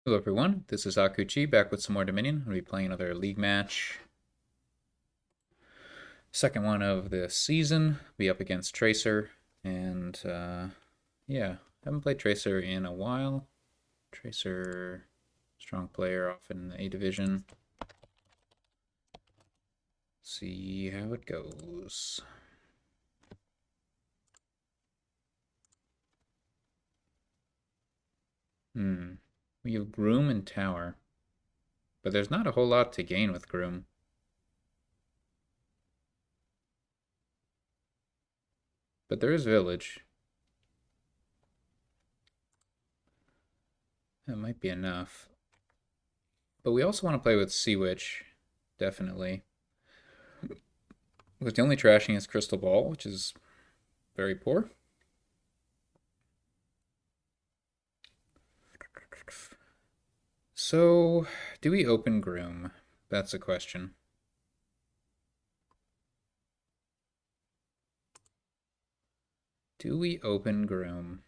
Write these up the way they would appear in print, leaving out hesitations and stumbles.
Hello everyone, this is Akuchi back with some more Dominion. We'll be playing another League match. Second one of the season. Be up against Tracer. And yeah, haven't played Tracer in a while. Tracer, strong player, often in the A division. See how it goes. We have Groom and Tower. But there's not a whole lot to gain with Groom. But there is Village. That might be enough. But we also want to play with Sea Witch, definitely. Because the only trashing is Crystal Ball, which is very poor. So, do we open Groom? That's a question. Do we open Groom?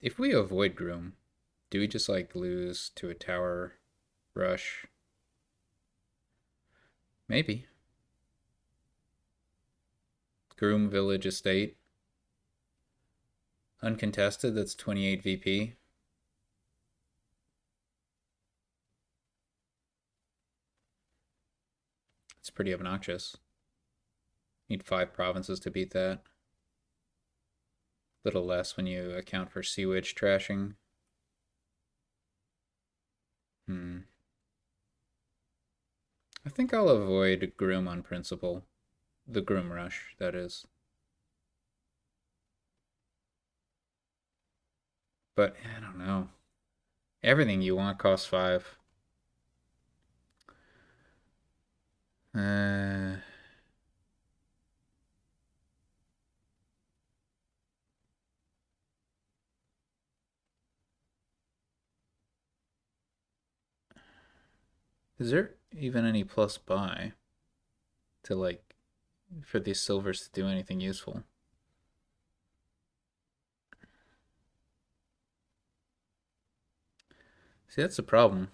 If we avoid Groom, do we just like lose to a tower rush? Maybe. Groom Village Estate. Uncontested, that's 28 VP. It's pretty obnoxious. Need 5 provinces to beat that. Little less when you account for Sea Witch trashing. I think I'll avoid Groom on principle. The Groom rush, that is. But I don't know. Everything you want costs 5. Is there even any plus buy to like for these silvers to do anything useful? See, that's the problem.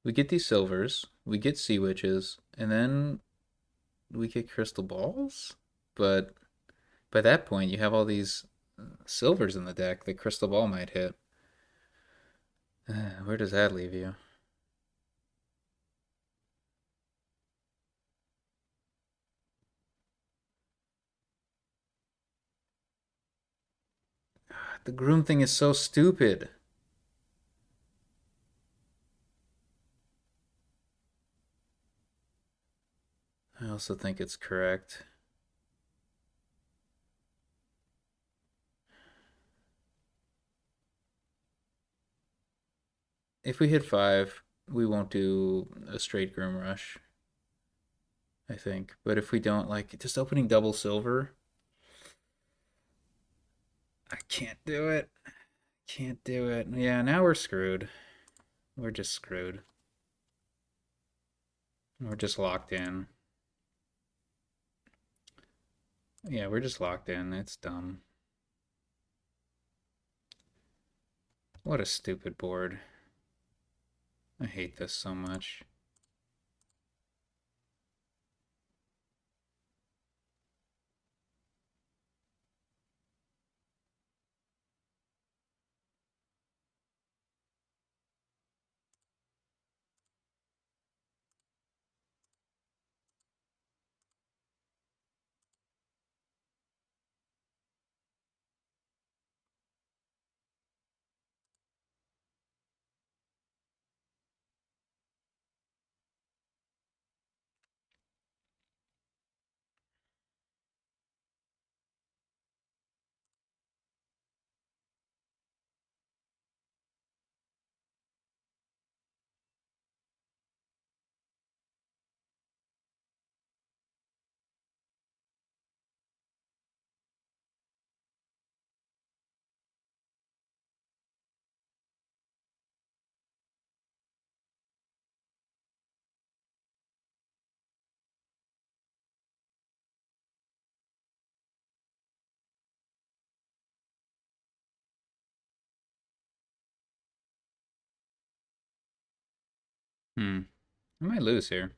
We get these silvers, we get sea witches, and then we get crystal balls? But by that point, you have all these silvers in the deck that crystal ball might hit. Where does that leave you? The Groom thing is so stupid. I also think it's correct. If we hit 5, we won't do a straight Groom rush, I think. But if we don't, like, just opening double silver, I can't do it. Can't do it. Yeah, now we're screwed. We're just screwed. We're just locked in. Yeah, we're just locked in. It's dumb. What a stupid board. I hate this so much. I might lose here.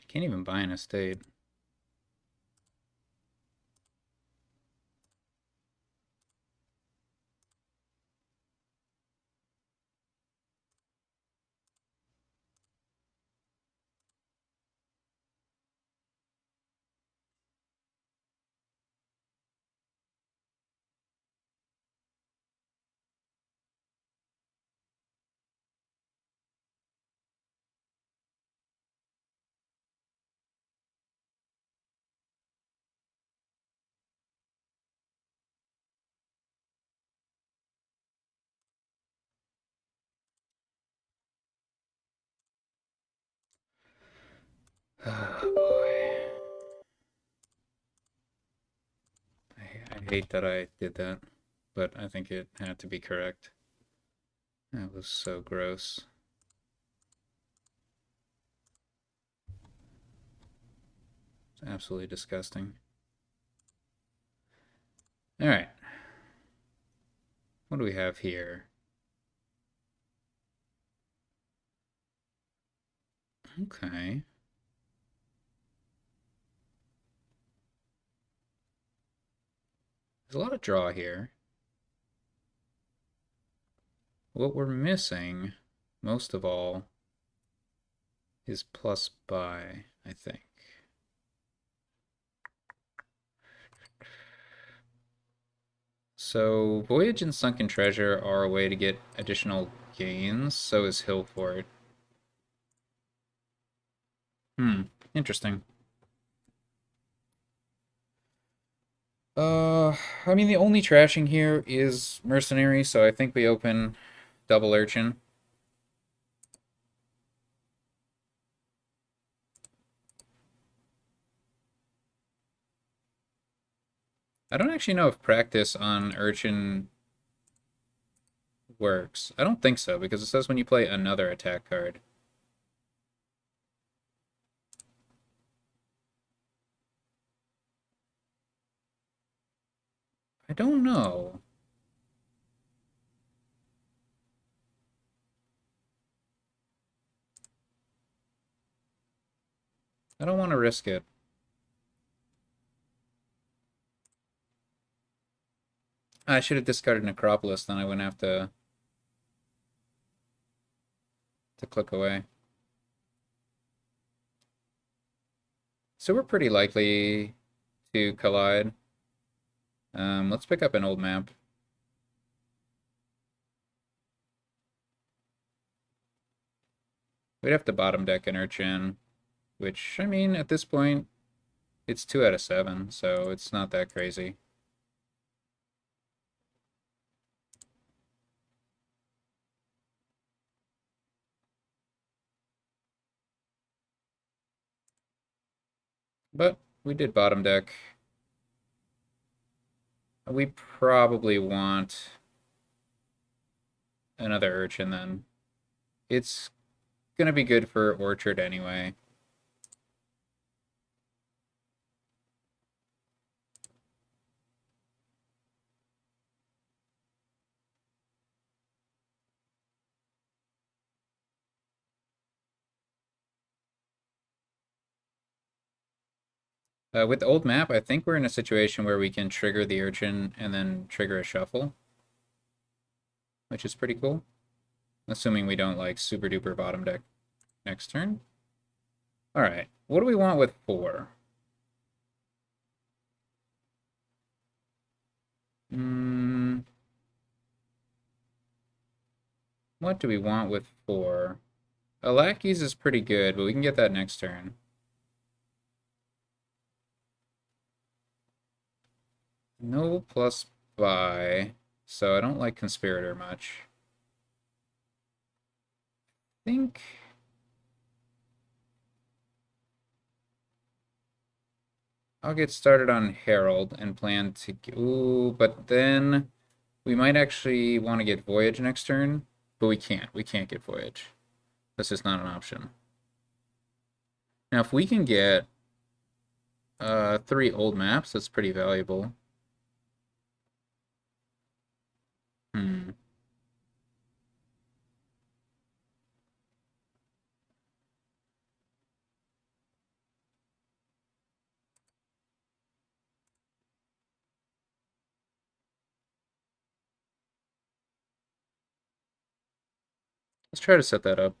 Can't even buy an estate. Oh boy. I hate that I did that, but I think it had to be correct. That was so gross. It's absolutely disgusting. Alright. What do we have here? Okay. There's a lot of draw here. What we're missing, most of all, is plus buy, I think. So, Voyage and Sunken Treasure are a way to get additional gains, so is Hillfort. Interesting. I mean, the only trashing here is Mercenary, so I think we open Double Urchin. I don't actually know if practice on Urchin works. I don't think so, because it says when you play another attack card. I don't know. I don't want to risk it. I should have discarded Necropolis, then I wouldn't have to click away. So we're pretty likely to collide. Let's pick up an old map. We'd have to bottom deck an Urchin, which, I mean, at this point, it's 2 out of 7, so it's not that crazy. But we did bottom deck. We probably want another Urchin then. It's gonna be good for Orchard anyway. With the old map, I think we're in a situation where we can trigger the Urchin and then trigger a shuffle, which is pretty cool. Assuming we don't like super duper bottom deck next turn. Alright, what do we want with 4? What do we want with 4? Alaki's is pretty good, but we can get that next turn. No plus buy, so I don't like Conspirator much. I think I'll get started on Herald and plan to... Ooh, but then we might actually want to get Voyage next turn, but we can't. We can't get Voyage. That's just not an option. Now, if we can get 3 old maps, that's pretty valuable. Hmm. Let's try to set that up.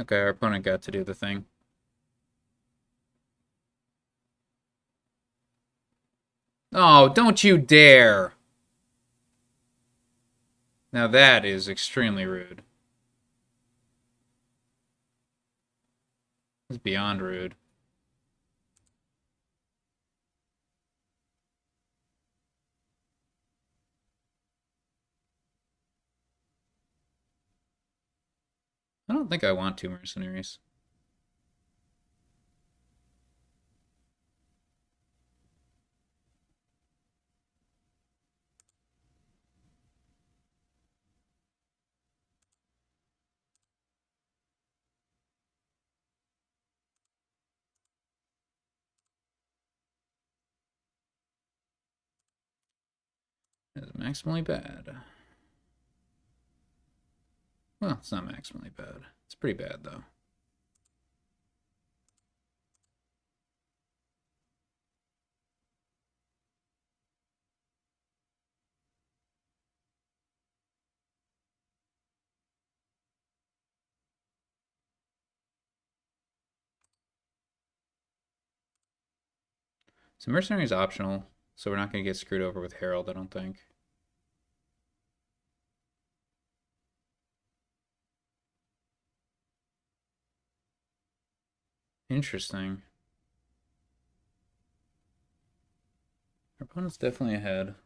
Okay, our opponent got to do the thing. Oh, don't you dare! Now that is extremely rude. It's beyond rude. I don't think I want 2 mercenaries. It's maximally bad. Well, it's not maximally bad. It's pretty bad, though. So Mercenary is optional, so we're not going to get screwed over with Herald, I don't think. Interesting. Our opponent's definitely ahead.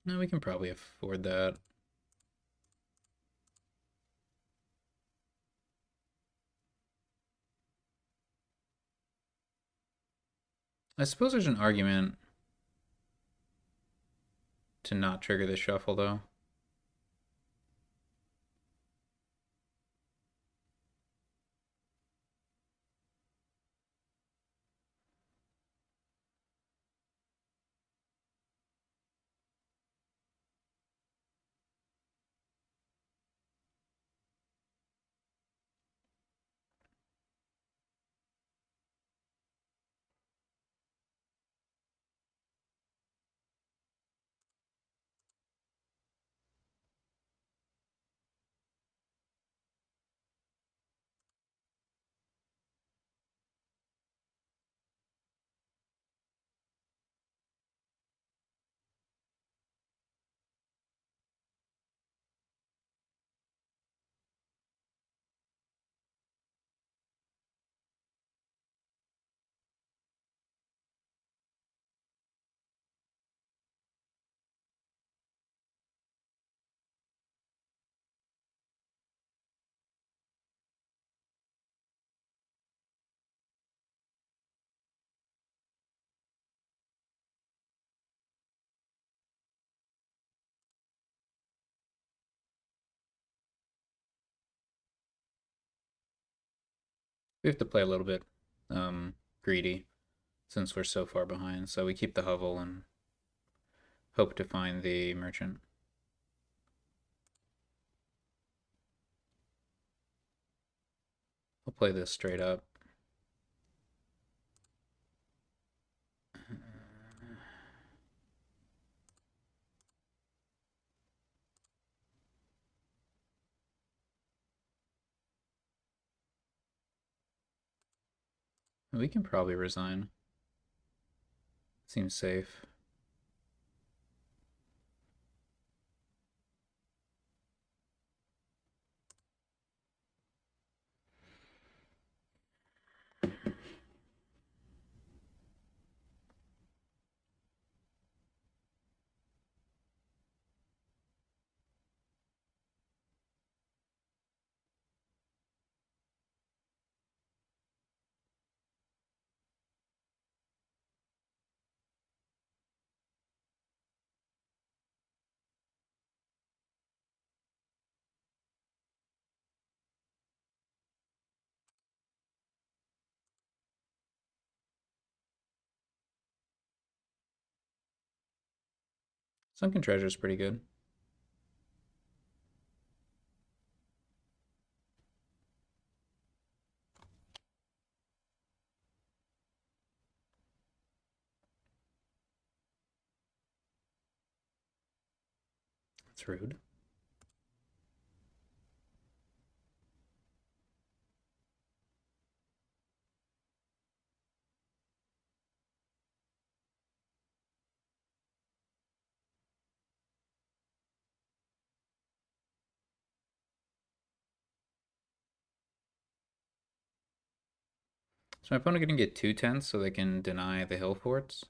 No, we can probably afford that. I suppose there's an argument to not trigger the shuffle, though. We have to play a little bit greedy since we're so far behind. So we keep the hovel and hope to find the merchant. We'll play this straight up. We can probably resign. Seems safe. Sunken Treasure's pretty good. That's rude. So my opponent gonna get 2/10 so they can deny the hill forts.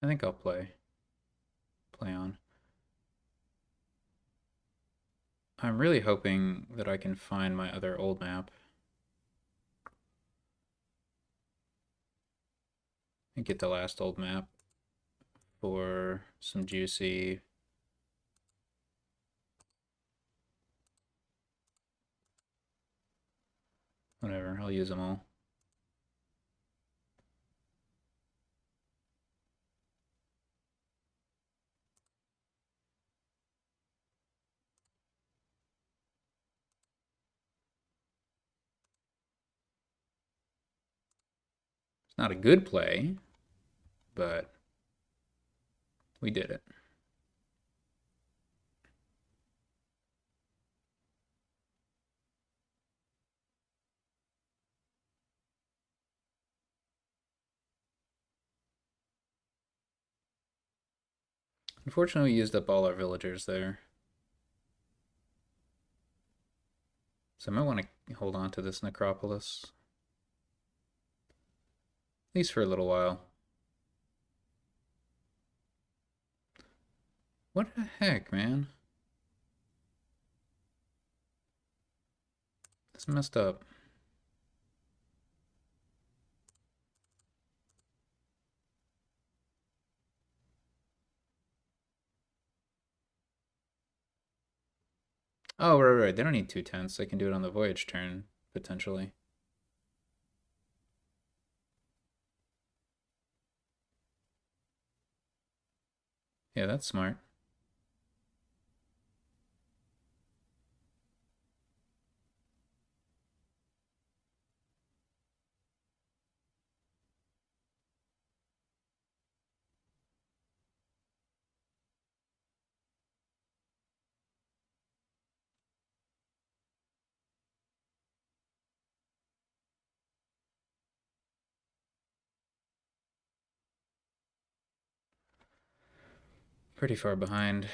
I think I'll play on. I'm really hoping that I can find my other old map and get the last old map for some juicy. Whatever, I'll use them all. It's not a good play, but we did it. Unfortunately, we used up all our villagers there. So I might want to hold on to this necropolis. At least for a little while. What the heck, man? That's messed up. Oh, right. They don't need 2/10. They can do it on the voyage turn, potentially. Yeah, that's smart. Pretty far behind.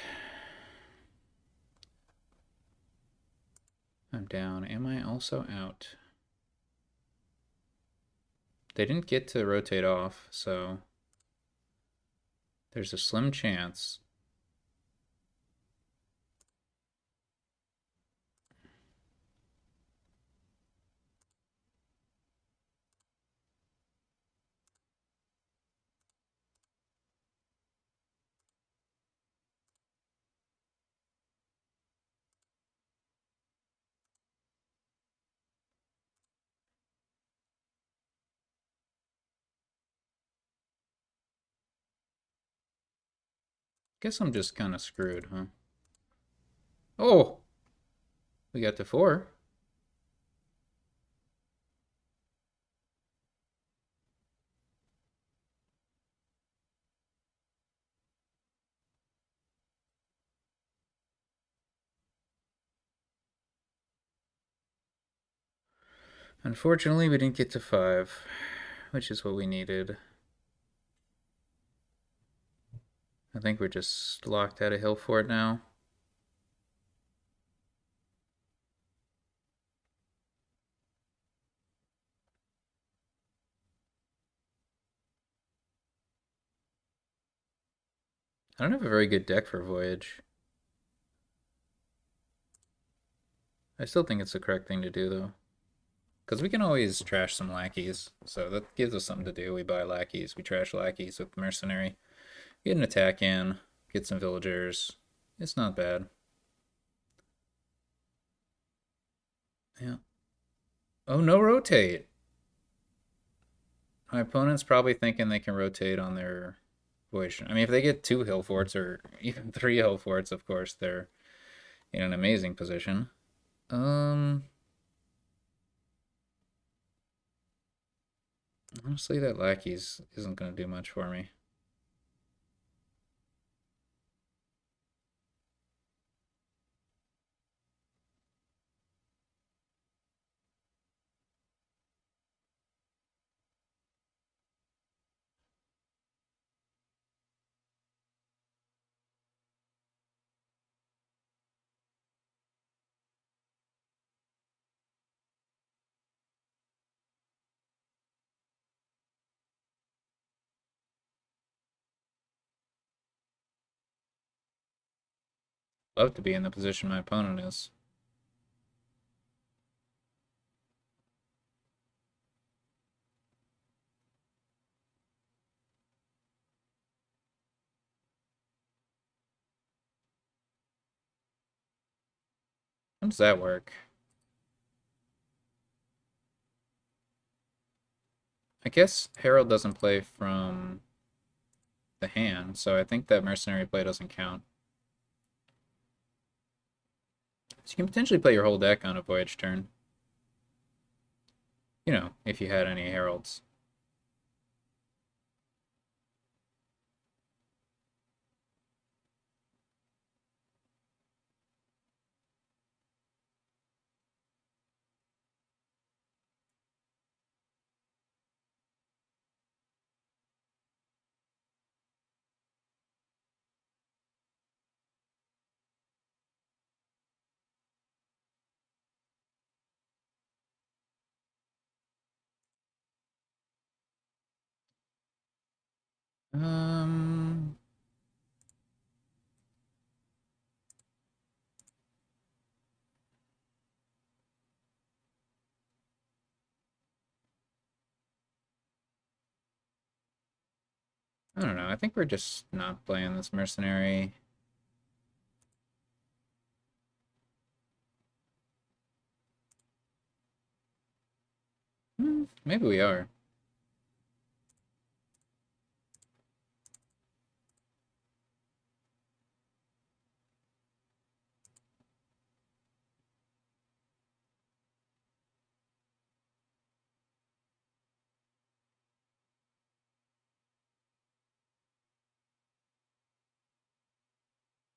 I'm down. Am I also out? They didn't get to rotate off, so there's a slim chance. Guess I'm just kind of screwed, huh? Oh! We got to 4. Unfortunately, we didn't get to 5, which is what we needed. I think we're just locked out of hill fort now. I don't have a very good deck for voyage. I still think it's the correct thing to do, though. Because we can always trash some lackeys. So that gives us something to do. We buy lackeys. We trash lackeys with Mercenary. Get an attack in. Get some villagers. It's not bad. Yeah. Oh, no rotate. My opponent's probably thinking they can rotate on their Voyage. I mean, if they get 2 hill forts or even 3 hill forts, of course, they're in an amazing position. Honestly, that lackeys isn't going to do much for me. Love to be in the position my opponent is. How does that work? I guess Herald doesn't play from the hand, so I think that Mercenary play doesn't count. So you can potentially play your whole deck on a Voyage turn. You know, if you had any Heralds. Um, I don't know. I think we're just not playing this Mercenary. Maybe we are.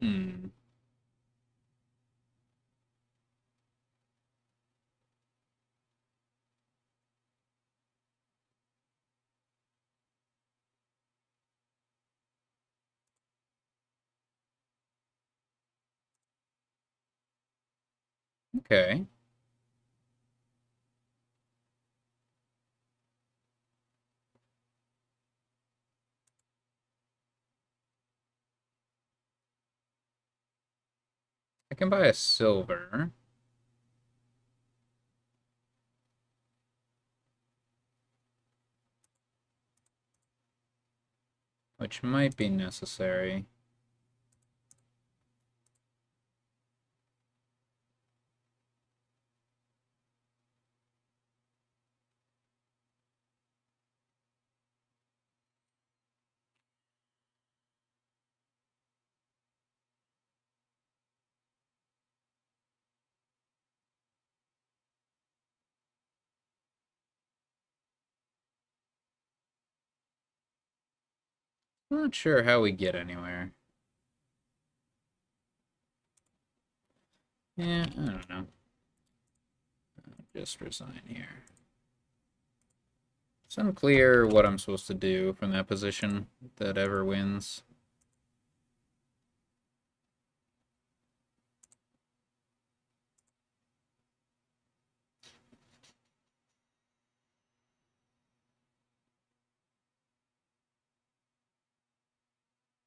Hmm. Okay. I can buy a silver. Which might be necessary. I'm not sure how we get anywhere. Yeah, I don't know. I'll just resign here. It's unclear what I'm supposed to do from that position that ever wins.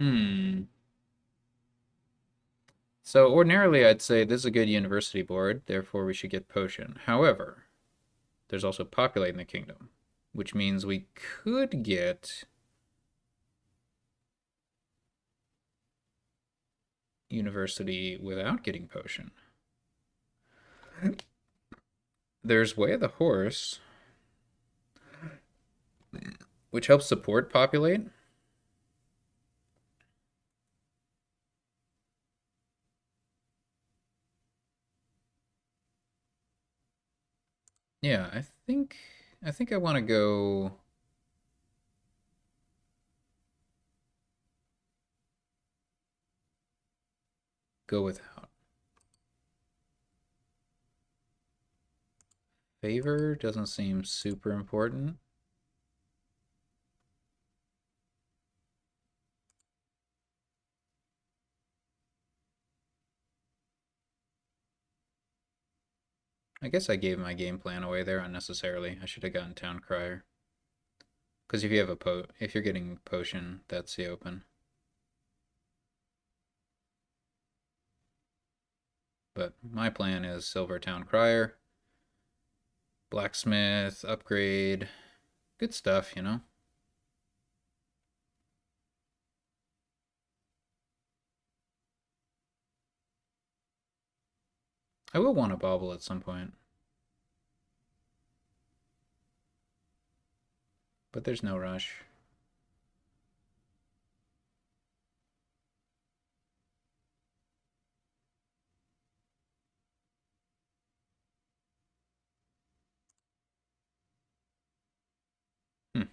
Hmm. So ordinarily I'd say this is a good university board, therefore we should get potion. However, there's also Populate in the kingdom, which means we could get University without getting Potion. There's Way of the Horse, which helps support Populate. Yeah, I think I want to go without. Favor doesn't seem super important. I guess I gave my game plan away there unnecessarily. I should have gotten Town Crier. Because if you have if you're getting Potion, that's the open. But my plan is Silver Town Crier, Blacksmith, upgrade, good stuff, you know? I will want a bauble at some point. But there's no rush. Hmm.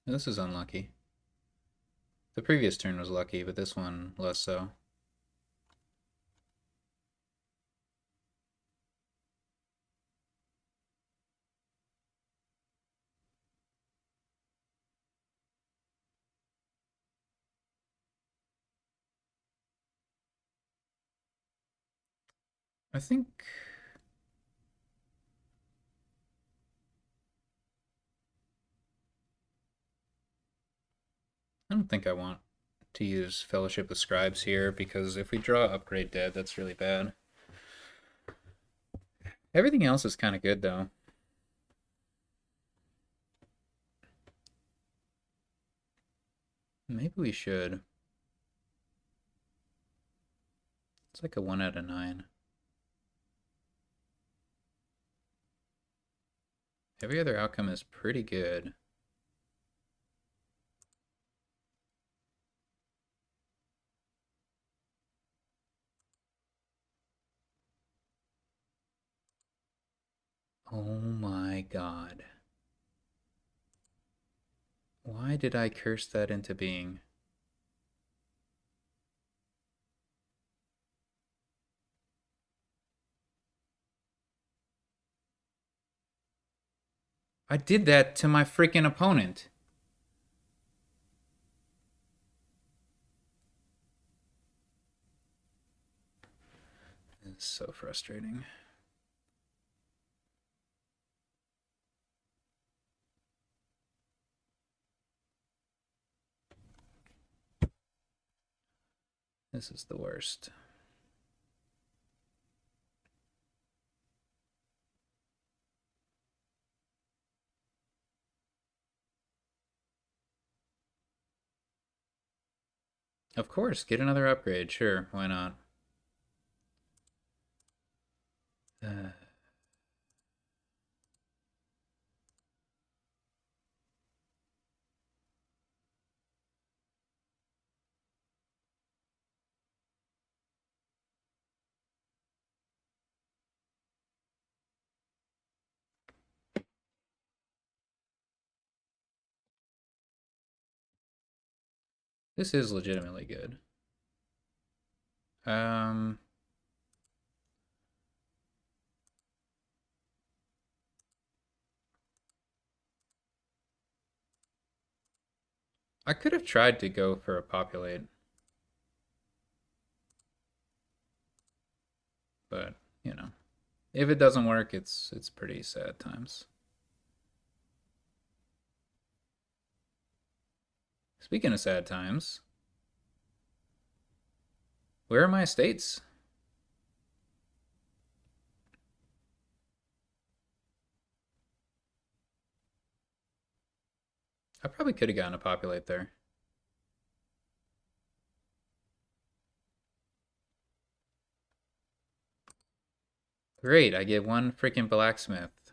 This is unlucky. The previous turn was lucky, but this one less so. I think I don't think I want to use Fellowship of Scribes here because if we draw Upgrade Dead, that's really bad. Everything else is kind of good though. Maybe we should. It's like a 1 out of 9. Every other outcome is pretty good. Oh my god. Why did I curse that into being? I did that to my freaking opponent. It's so frustrating. This is the worst. Of course, get another upgrade. Sure, why not? Uh, this is legitimately good. Um, I could have tried to go for a Populate. But, you know, if it doesn't work, it's pretty sad times. Speaking of sad times, Where are my estates? I probably could have gotten a populate there. Great, I get one freaking blacksmith.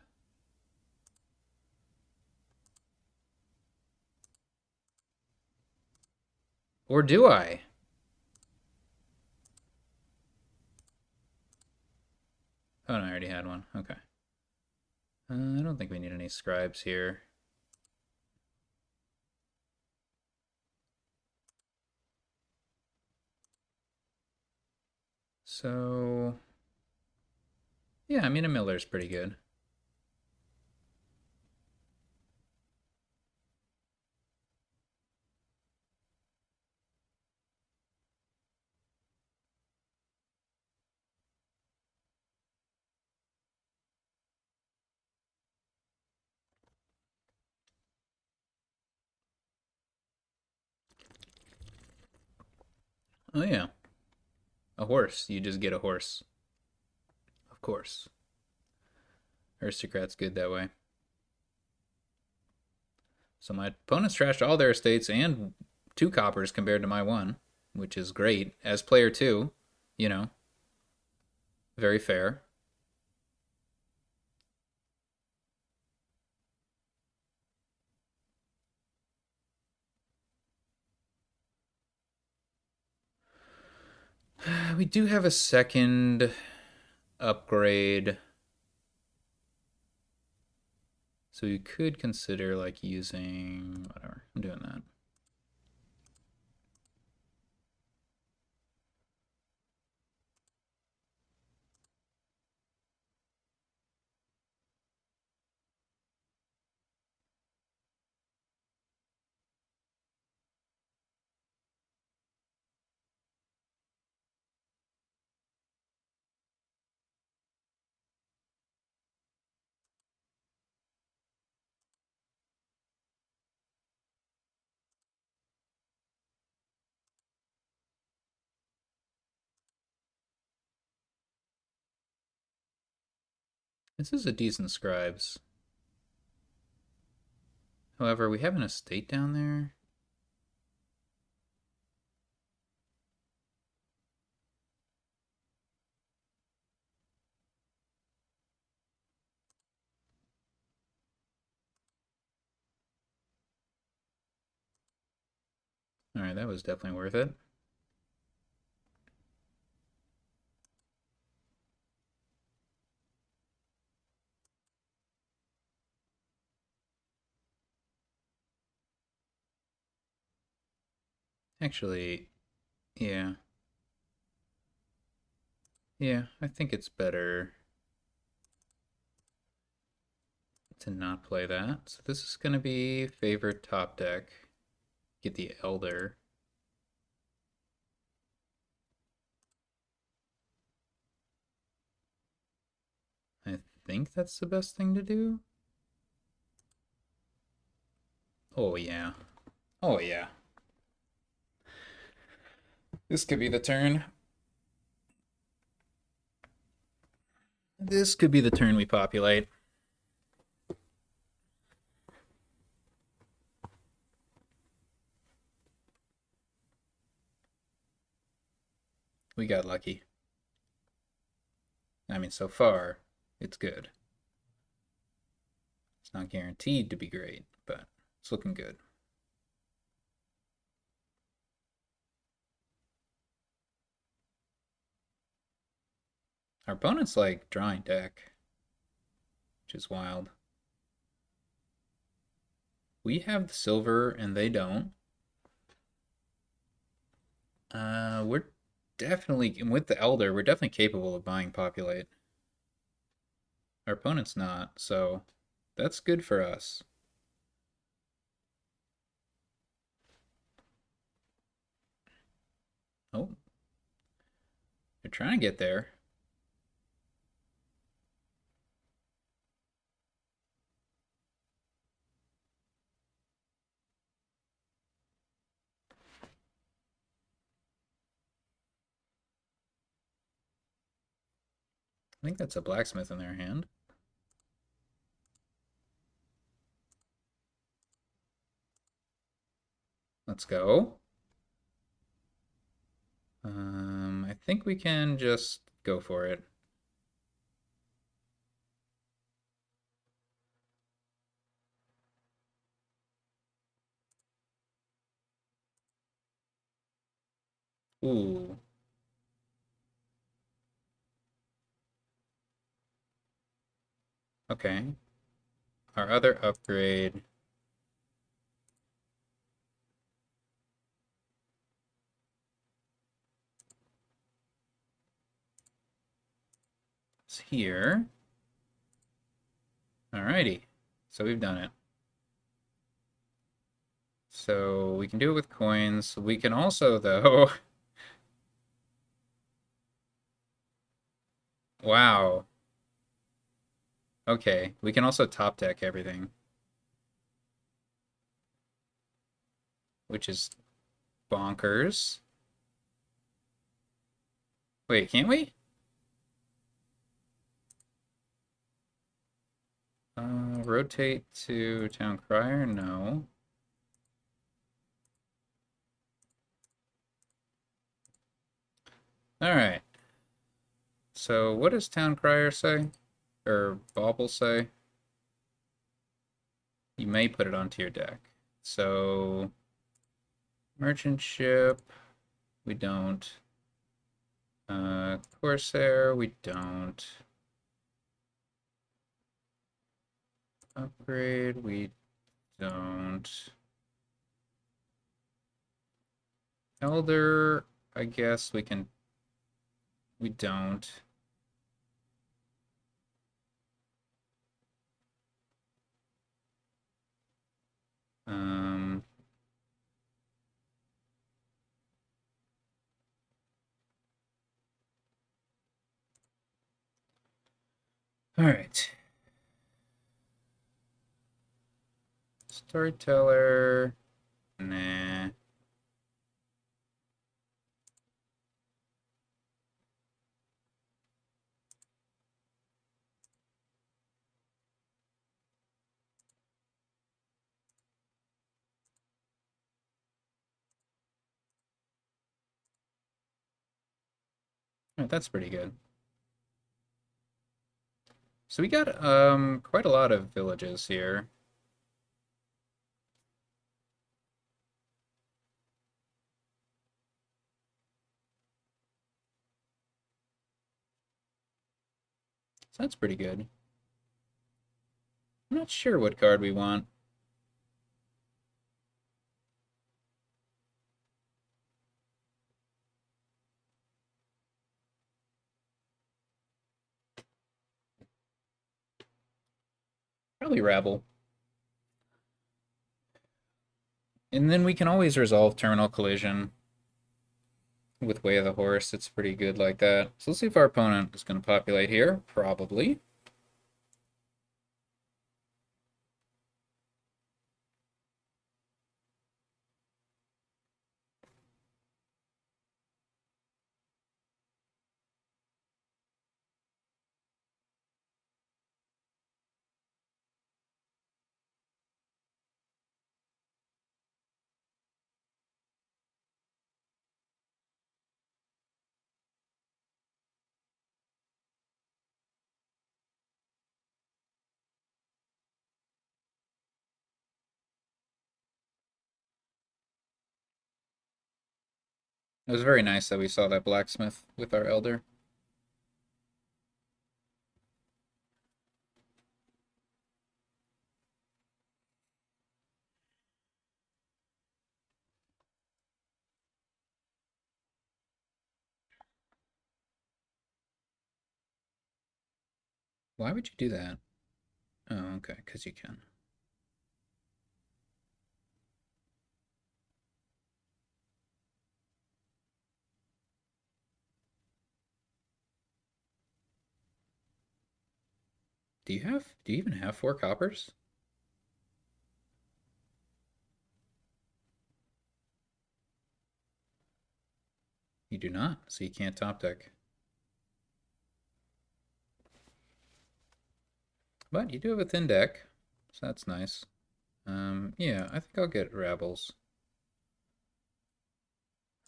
Or do I? Oh, no, I already had one. Okay. I don't think we need any scribes here. So, yeah, I mean, a miller's pretty good. Oh, yeah. A horse. You just get a horse. Of course. Aristocrat's good that way. So my opponents trashed all their estates and 2 coppers compared to my 1, which is great. As player 2, you know, very fair. We do have a second upgrade. So you could consider like using whatever. I'm doing that. This is a decent scribes. However, we have an estate down there. All right, that was definitely worth it. Actually, yeah. Yeah, I think it's better to not play that. So this is going to be favorite top deck. Get the Elder. I think that's the best thing to do. Oh, yeah. Oh, yeah. This could be the turn. This could be the turn we populate. We got lucky. I mean, so far, it's good. It's not guaranteed to be great, but it's looking good. Our opponent's like drawing deck, which is wild. We have the silver and they don't. We're definitely, with the Elder, we're definitely capable of buying Populate. Our opponent's not, so that's good for us. Oh, they're trying to get there. I think that's a blacksmith in their hand. Let's go. I think we can just go for it. Ooh. Okay. Our other upgrade is here. Alrighty. So we've done it. So we can do it with coins. We can also, though. Wow. Okay. We can also top deck everything, which is bonkers. Wait, can't we? Rotate to Town Crier? No. Alright. So what does Town Crier say? Or Bauble say? You may put it onto your deck. So Merchant Ship, we don't. Corsair, we don't. Upgrade, we don't. Elder, I guess we can. We don't. Um, all right. Storyteller. Nah. Alright, that's pretty good. So we got quite a lot of villages here. So that's pretty good. I'm not sure what card we want. Probably Rabble. And then we can always resolve Terminal Collision with Way of the Horse. It's pretty good like that. So let's see if our opponent is going to populate here. Probably. It was very nice that we saw that blacksmith with our elder. Why would you do that? Oh, okay, because you can. Do you even have 4 coppers? You do not, so you can't top deck. But you do have a thin deck, so that's nice. Yeah, I think I'll get Rabbles.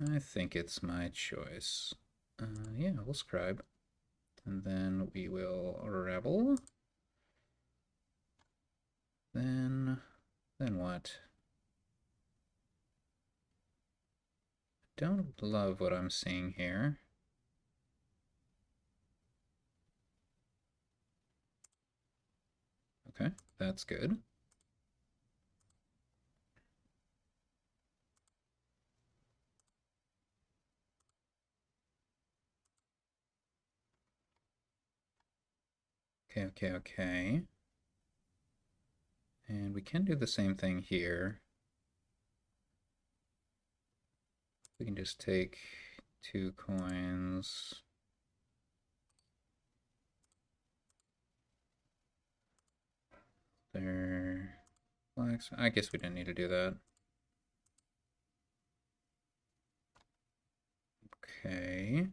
I think it's my choice. Yeah, we'll scribe. And then we will Rabble. Then what? Don't love what I'm seeing here. Okay, that's good. Okay. And we can do the same thing here. We can just take 2 coins. There. Flax. I guess we didn't need to do that. Okay.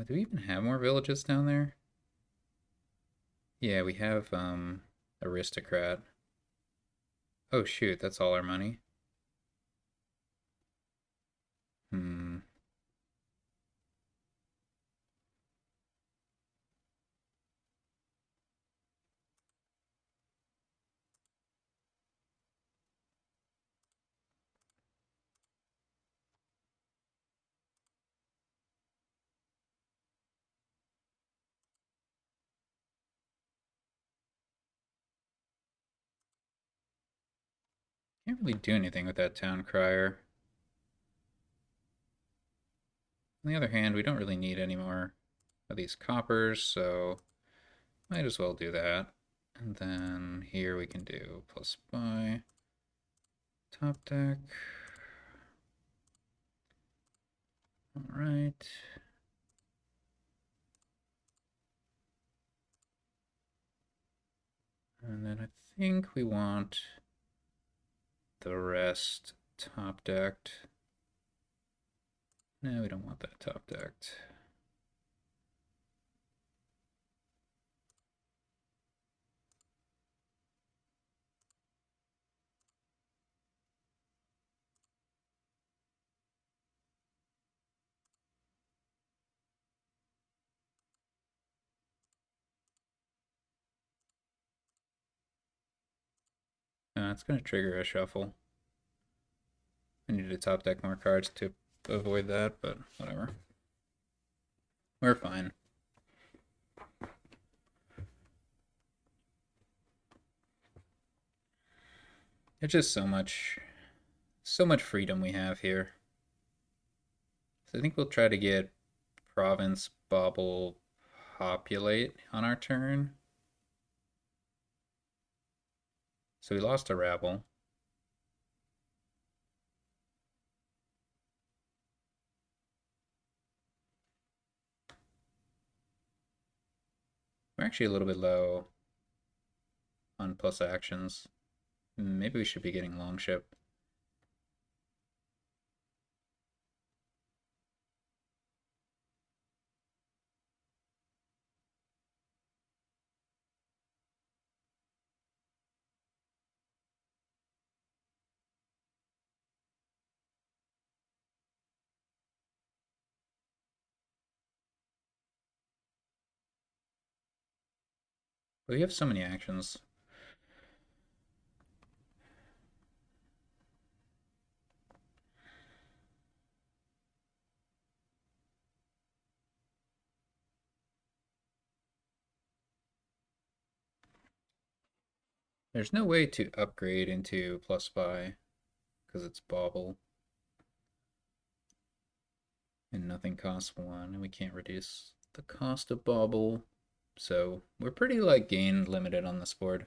Do we even have more villages down there? Yeah, we have, Aristocrat. Oh shoot, that's all our money. Hmm. Can't really do anything with that town crier. On the other hand, we don't really need any more of these coppers, so might as well do that. And then here we can do plus buy. Top deck. Alright. And then I think we want the rest top decked. No, we don't want that top decked. It's going to trigger a shuffle. I need to top deck more cards to avoid that, but whatever. We're fine. It's just so much freedom we have here. So I think we'll try to get province, bauble, populate on our turn. So we lost a rabble. We're actually a little bit low on plus actions. Maybe we should be getting longship. But we have so many actions. There's no way to upgrade into plus buy because it's bauble. And nothing costs 1, and we can't reduce the cost of bauble. So we're pretty like gain limited on this board.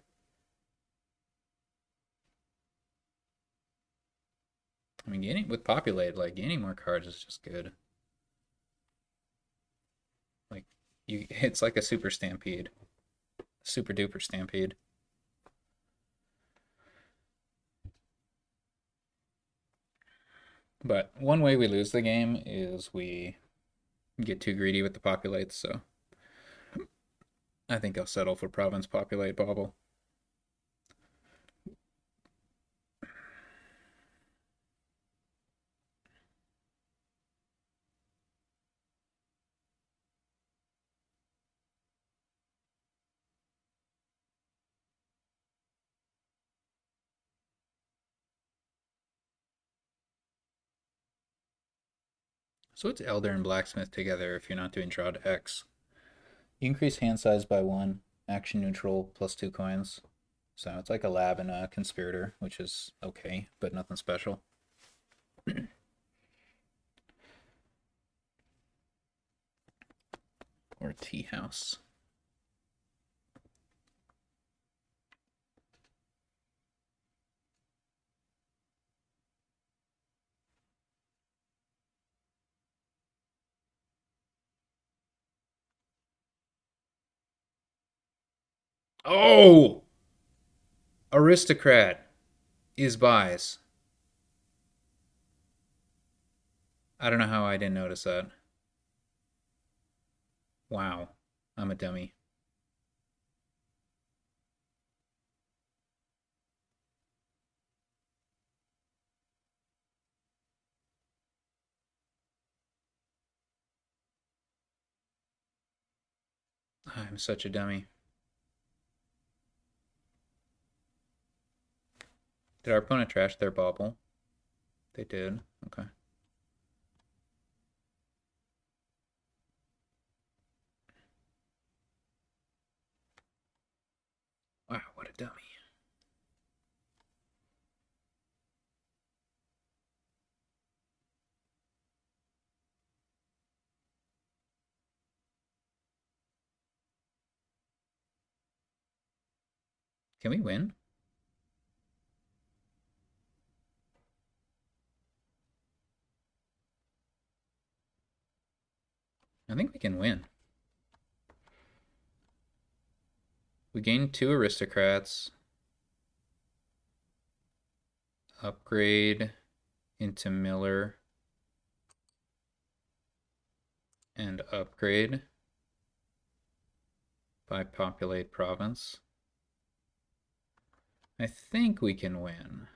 I mean, gaining with populate, like gaining more cards is just good. Like it's like a super stampede, super duper stampede. But one way we lose the game is we get too greedy with the populates. So I think I'll settle for province populate bauble. So it's Elder and Blacksmith together if you're not doing draw to X. You increase hand size by 1, action neutral plus 2 coins. So it's like a lab and a conspirator, which is okay, but nothing special. Or tea house. Oh! Aristocrat is buys. I don't know how I didn't notice that. Wow. I'm a dummy. I'm such a dummy. Did our opponent trash their bauble? They did. Okay. Wow, what a dummy. Can we win? I think we can win. We gained 2 aristocrats. Upgrade into Miller. And upgrade by populate province. I think we can win.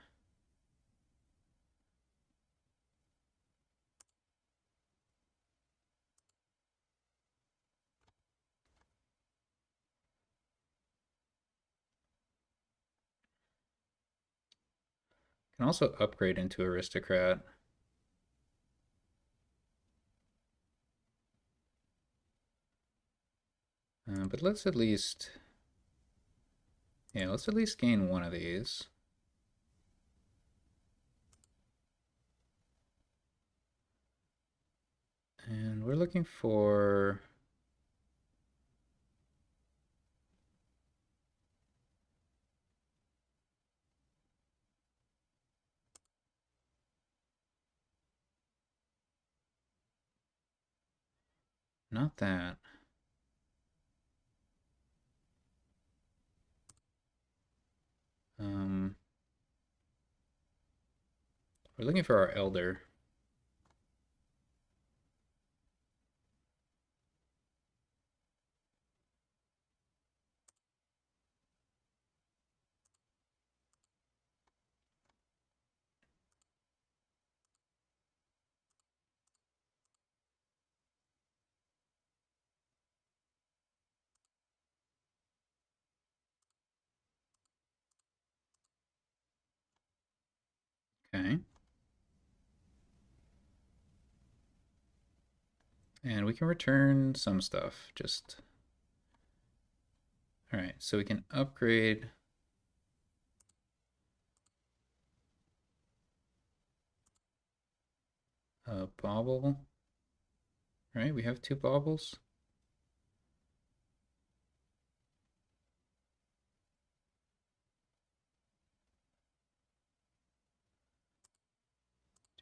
Can also upgrade into aristocrat. But let's at least... Yeah, let's at least gain one of these. And we're looking for... Not that. We're looking for our elder. Okay. And we can return some stuff. Just... Alright, so we can upgrade... a bauble. Right, we have 2 baubles.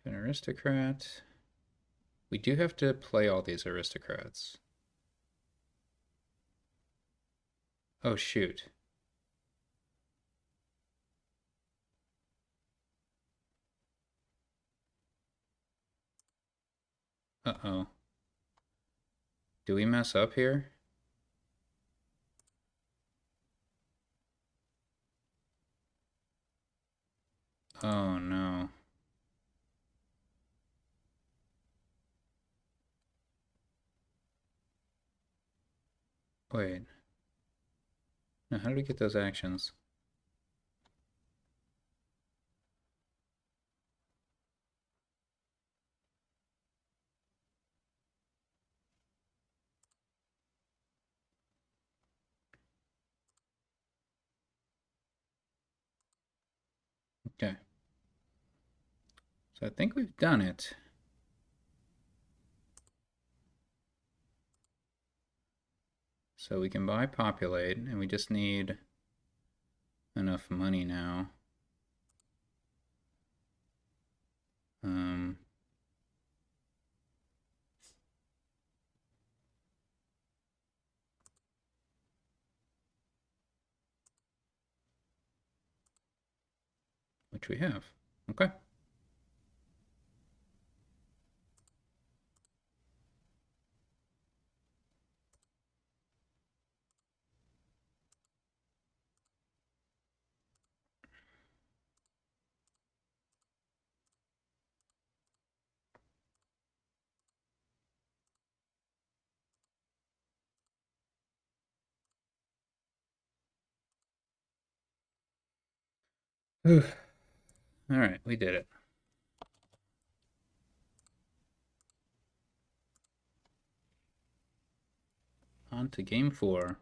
To an aristocrat. We do have to play all these aristocrats. Oh, shoot. Uh-oh. Do we mess up here? Oh no. Wait. Now, how do we get those actions? Okay. So I think we've done it. So we can buy Populate, and we just need enough money now. Um, which we have. Okay. All right, we did it. On to game 4.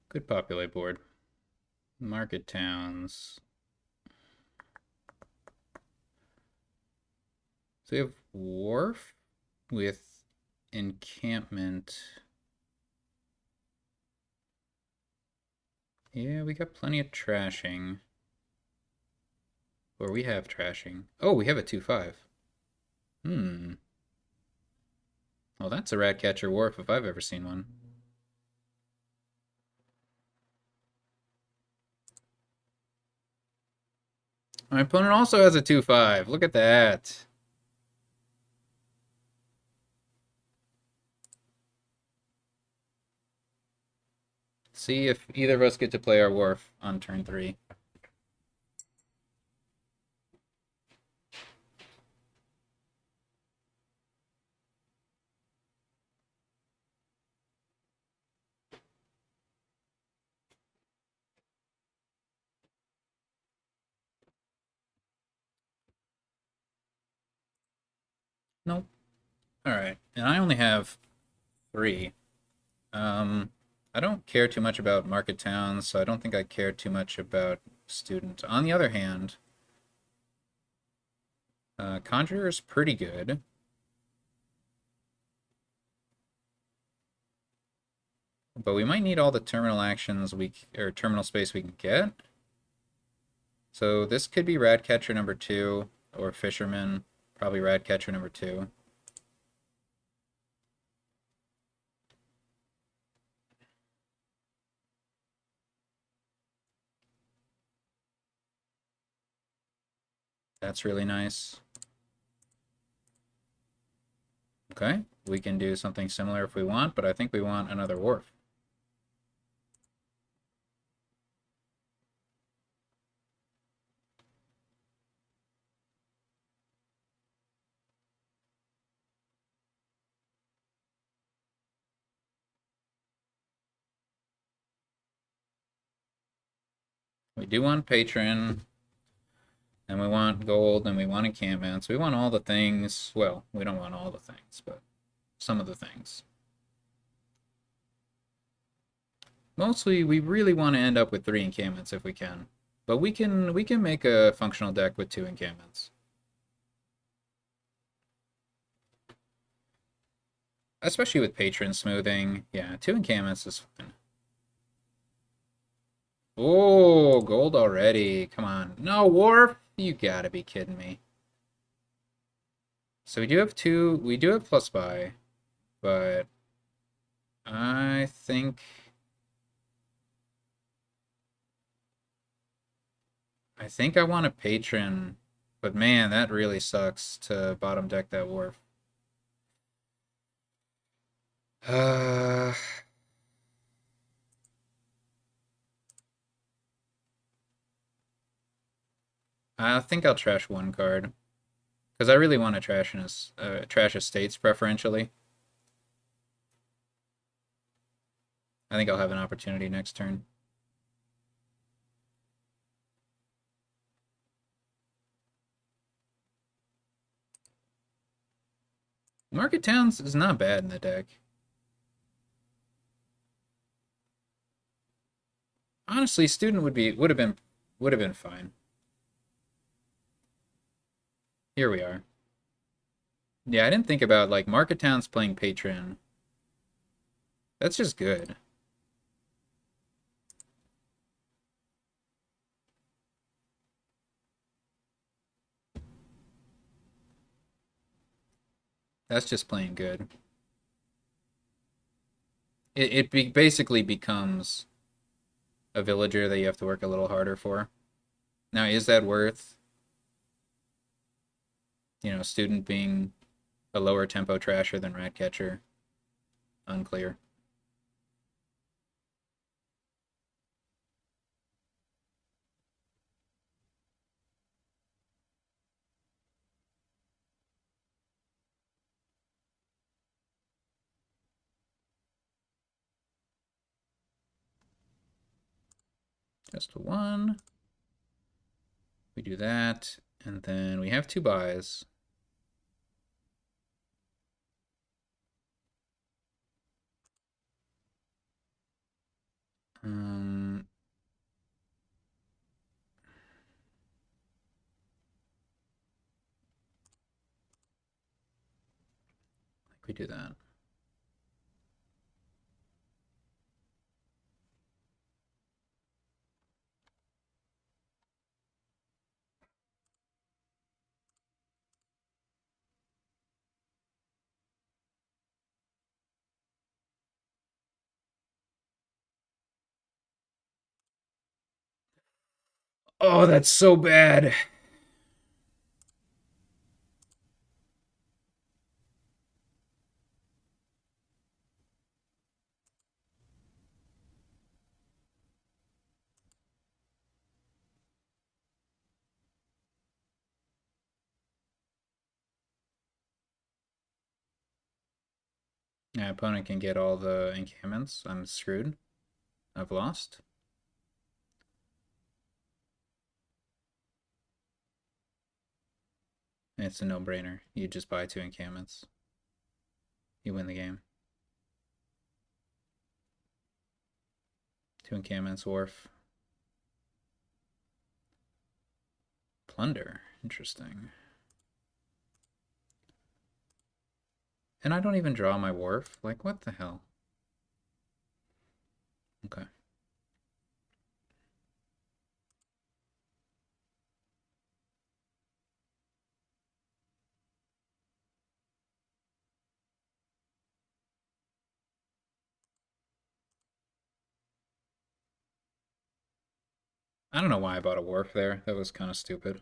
Good Populate board. Market towns. So we have Wharf with Encampment. Yeah, we got plenty of trashing. Or we have trashing. Oh, we have a 2-5. Hmm. Well, that's a rat catcher Wharf if I've ever seen one. My opponent also has a 2-5. Look at that. See if either of us get to play our Wharf on turn 3. Nope. Alright. And I only have 3. Um, I don't care too much about market towns, so I don't think I care too much about student. On the other hand, Conjurer is pretty good. But we might need all the terminal actions or terminal space we can get. So this could be Ratcatcher number 2 or Fisherman. Probably Ratcatcher number 2. That's really nice. Okay, we can do something similar if we want, but I think we want another Wharf. We do want Patron, and we want Gold, and we want Encampment. So we want all the things. Well, we don't want all the things, but some of the things. Mostly, we really want to end up with 3 encampments if we can. But we can make a functional deck with 2 encampments. Especially with patron smoothing. Yeah, 2 encampments is fine. Oh, gold already. Come on. No, Wharf? You gotta be kidding me. So we do have plus buy, but I think I want a patron, but man, that really sucks to bottom deck that Wharf. Uh, I think I'll trash one card because I really want to trash estates preferentially. I think I'll have an opportunity next turn. Market Towns is not bad in the deck. Honestly, Student would have been fine. Here we are. Yeah, I didn't think about like Market Towns playing Patron. That's just good. That's just playing good. Basically becomes a villager that you have to work a little harder for. Now, is that worth, Student being a lower tempo trasher than Ratcatcher? Unclear. Just one. We do that, and then we have two buys. Um, I think we do that. Oh, that's so bad. My opponent can get all the encampments. I'm screwed. I've lost. It's a no-brainer. You just buy two encampments. You win the game. Two encampments, Wharf. Plunder. Interesting. And I don't even draw my Wharf. Like, what the hell? Okay. I don't know why I bought a Wharf there. That was kind of stupid.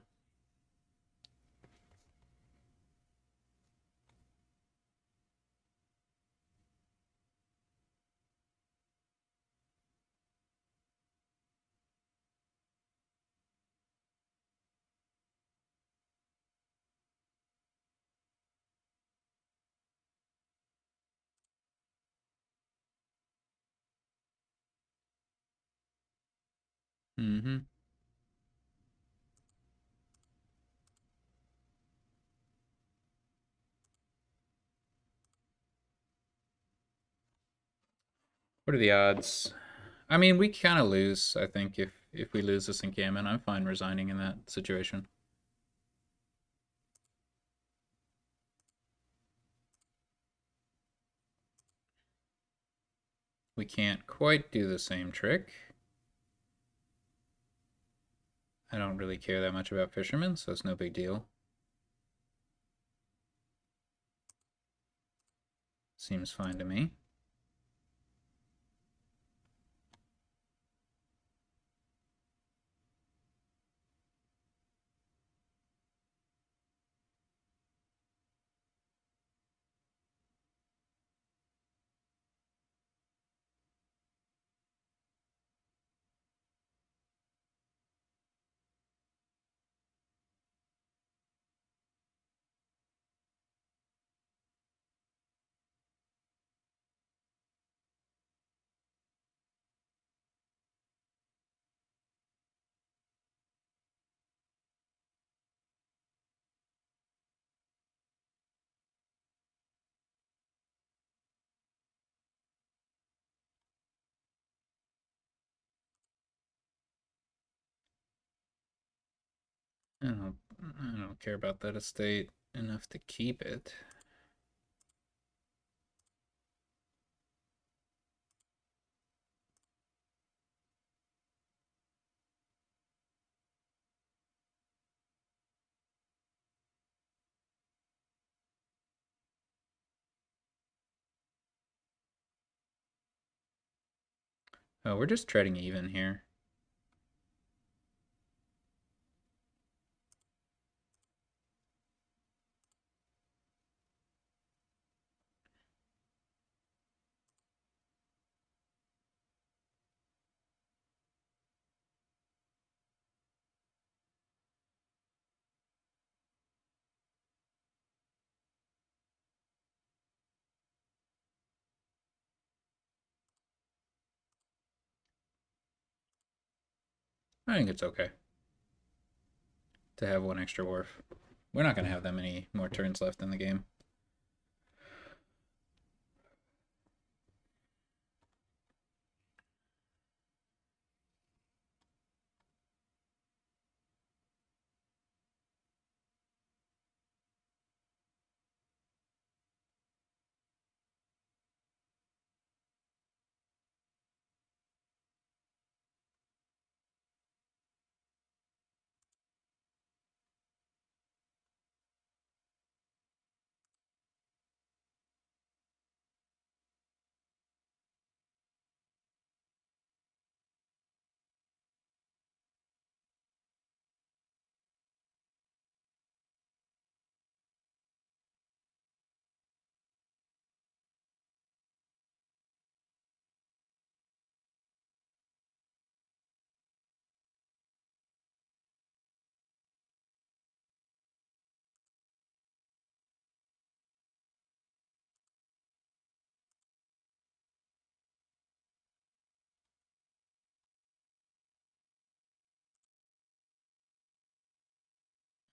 Mm-hmm. What are the odds? I mean, we kind of lose, I think, if we lose this encampment. I'm fine resigning in that situation. We can't quite do the same trick. I don't really care that much about fishermen, so it's no big deal. Seems fine to me. I don't care about that estate enough to keep it. Oh, we're just trading even here. I think it's okay to have one extra wharf. We're not going to have that many more turns left in the game.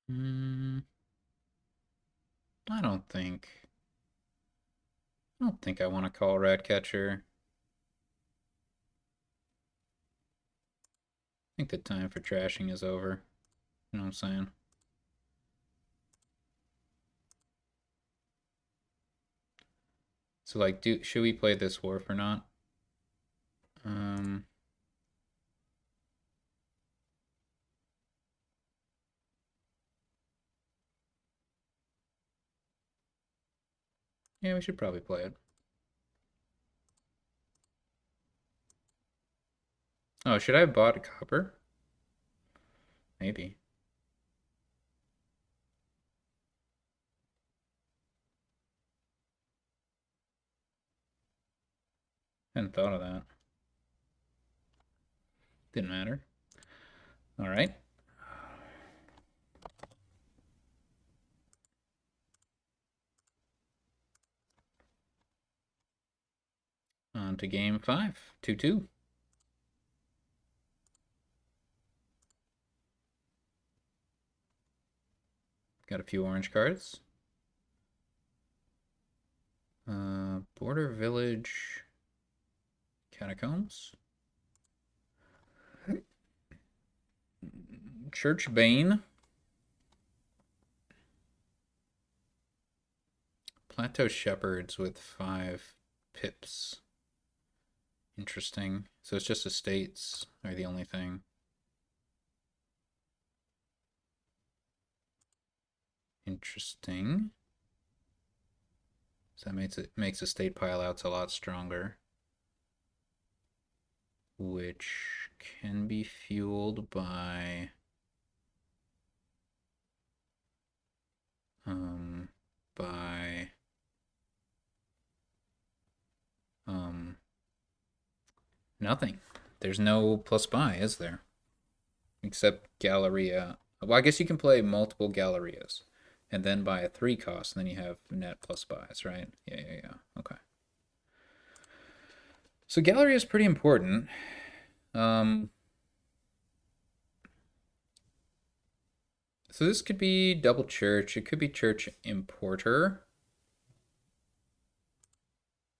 Hmm, I don't think. I don't think I want to call Ratcatcher. I think the time for trashing is over. You know what I'm saying? So like, should we play this Wharf or not? Um, yeah, we should probably play it. Oh, should I have bought a copper? Maybe. Hadn't thought of that. Didn't matter. All right. On to game 5. 2-2. Got a few orange cards. Border Village Catacombs. Church Bane. Plateau Shepherds with 5 pips. Interesting. So it's just estates are the only thing. Interesting. So that makes estate pileouts a lot stronger, which can be fueled by by nothing. There's no plus buy, is there? Except Galleria. Well, I guess you can play multiple Gallerias and then buy a 3 cost, and then you have net plus buys, right? Yeah. Okay. So Galleria is pretty important. So this could be double church. It could be church importer.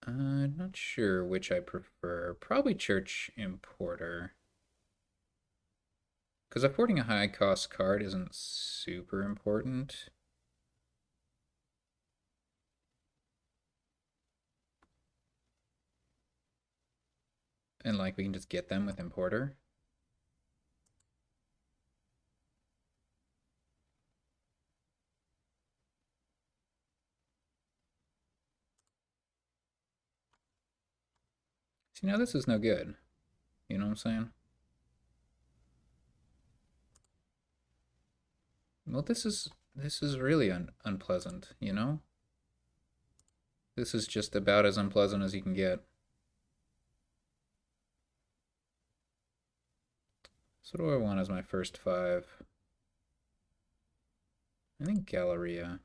I'm not sure which I prefer. Probably church importer. Because affording a high-cost card isn't super important. And, like, we can just get them with Importer. See, now this is no good. You know what I'm saying? Well, this is really unpleasant, you know? This is just about as unpleasant as you can get. So what do I want as my first 5? I think Galleria.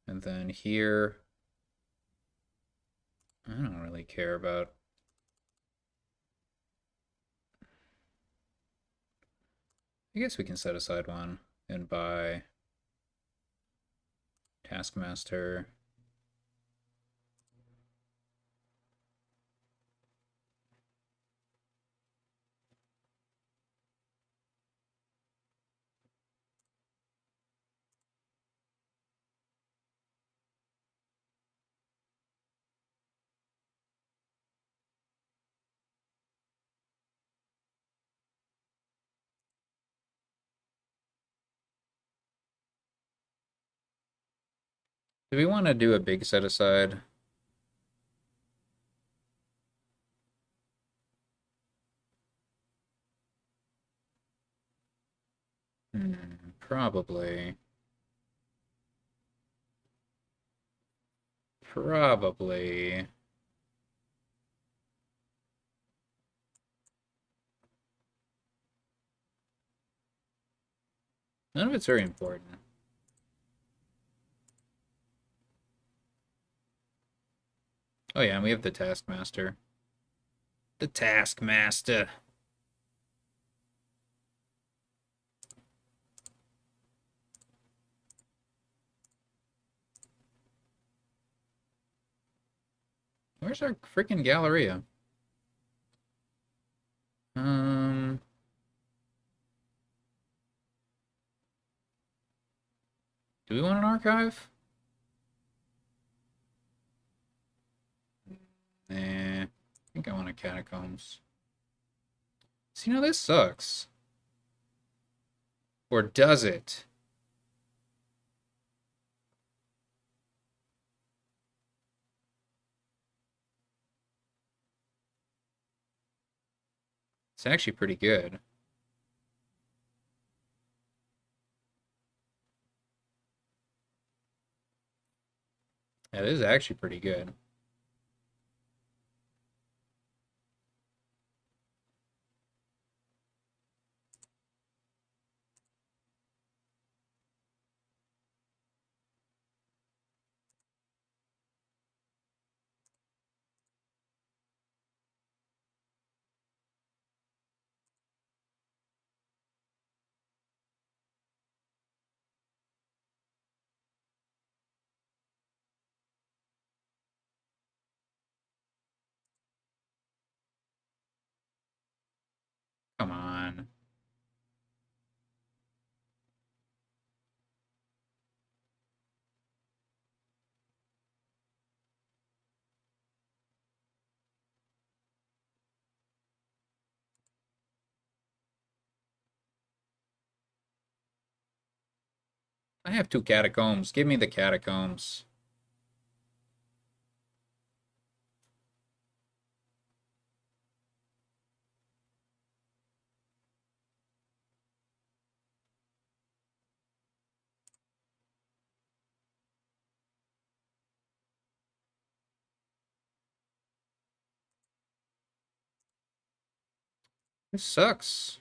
And then here, I don't really care about. I guess we can set aside 1 and buy Taskmaster. Do we want to do a big set aside? Probably. Probably. None of it's very important. Oh yeah, and we have the Taskmaster. The Taskmaster. Where's our freaking Galleria? Do we want an archive? Nah, I think I want a Catacombs. See, now this sucks. Or does it? It's actually pretty good. Yeah, this is actually pretty good. Come on. I have 2 Catacombs. Give me the Catacombs. This sucks.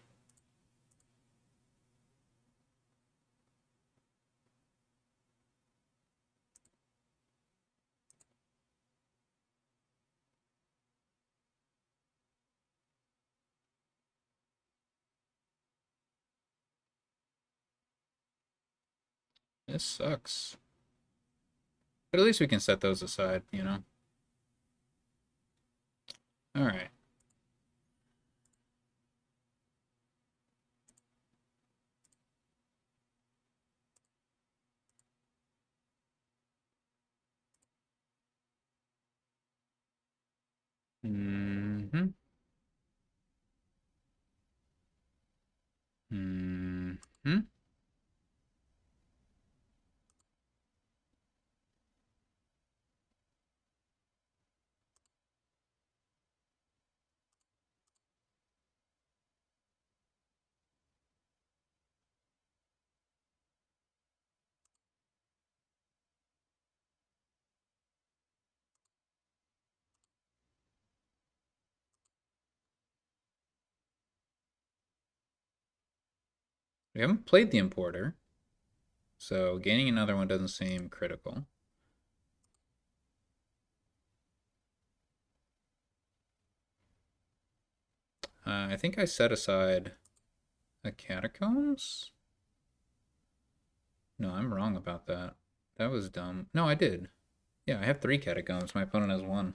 This sucks. But at least we can set those aside, you know? Alright. Mm-hmm. Mm-hmm. We haven't played the importer, so gaining another one doesn't seem critical. I think I set aside a catacombs? No, I'm wrong about that. That was dumb. No, I did. Yeah, I have 3 catacombs. My opponent has 1.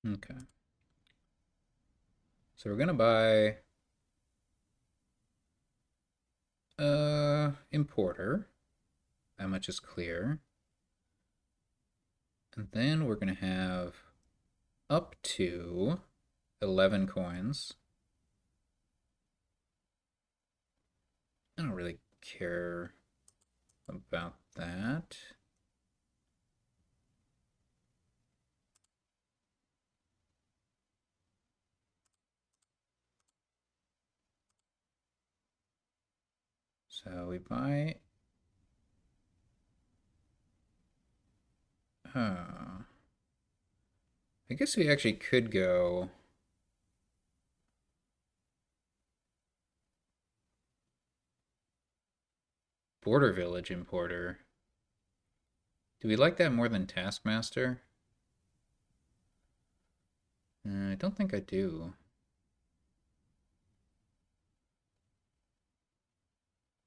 Okay. So we're gonna buy importer. That much is clear. And then we're gonna have up to 11 coins. I don't really care about that. So we buy. I guess we actually could go Border Village Importer. Do we like that more than Taskmaster? I don't think I do.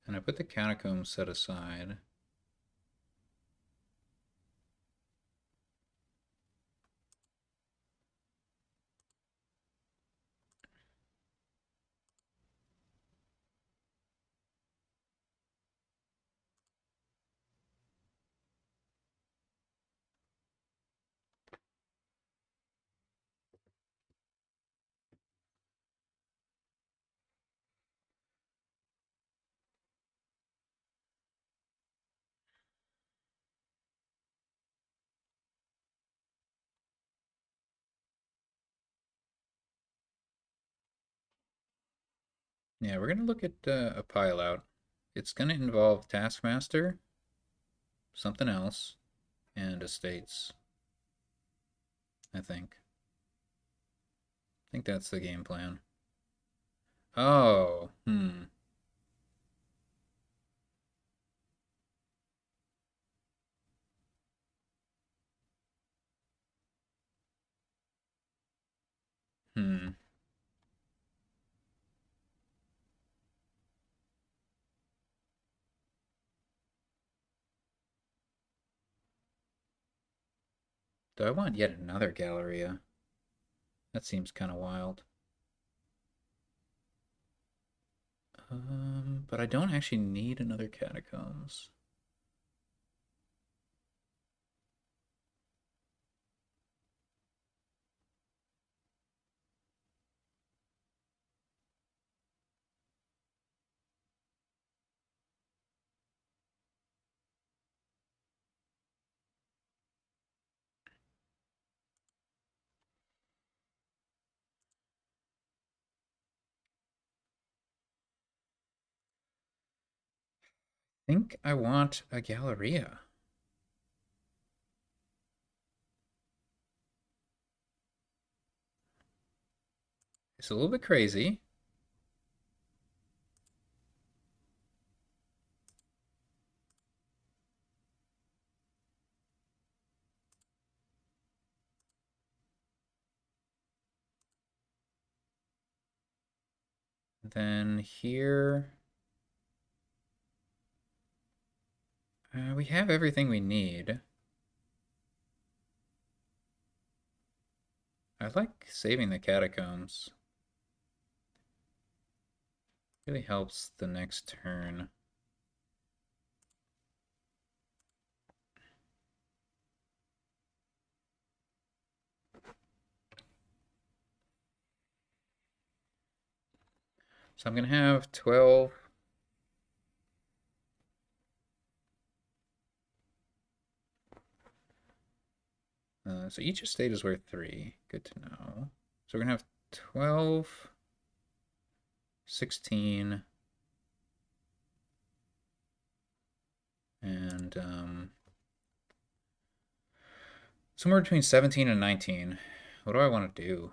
And I put the Catacombs set aside. Yeah, we're gonna look at a pile out. It's gonna involve Taskmaster, something else, and estates. I think. I think that's the game plan. Oh, hmm. Hmm. Do I want yet another Galleria? That seems kind of wild. But I don't actually need another Catacombs. I think I want a Galleria. It's a little bit crazy. Then here, we have everything we need. I like saving the catacombs. Really helps the next turn. So I'm gonna have 12. So each estate is worth 3. Good to know. So we're gonna have 12, 16, and somewhere between 17 and 19. What do I want to do?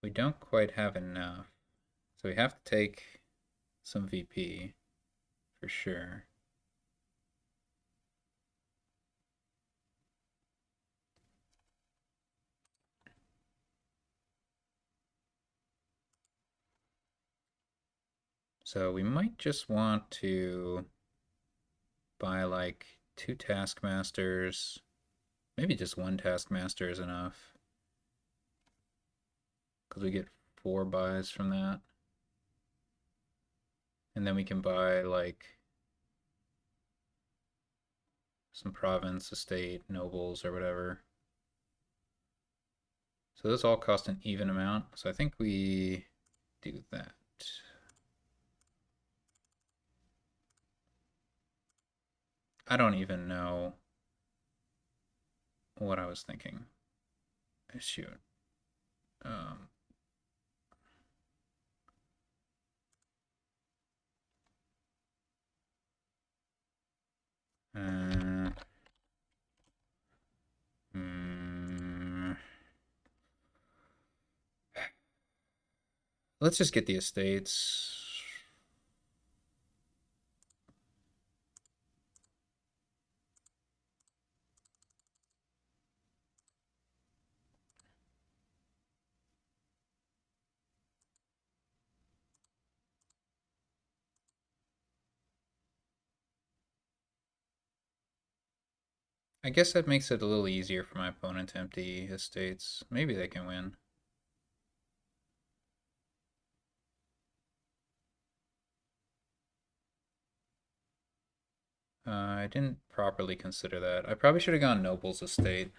We don't quite have enough. So we have to take some VP for sure. So we might just want to buy like 2 Taskmasters. Maybe just 1 Taskmaster is enough. Because we get 4 buys from that. And then we can buy like some province, estate, nobles, or whatever. So those all cost an even amount. So I think we do that. I don't even know what I was thinking. Shoot. Um, uh, mm, let's just get the estates. I guess that makes it a little easier for my opponent to empty estates. Maybe they can win. I didn't properly consider that. I probably should have gone Noble's estate.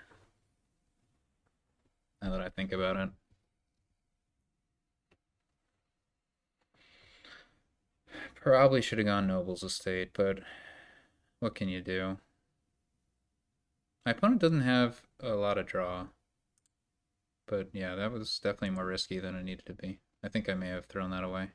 Now that I think about it. Probably should have gone Noble's estate, but what can you do? My opponent doesn't have a lot of draw. But yeah, that was definitely more risky than it needed to be. I think I may have thrown that away.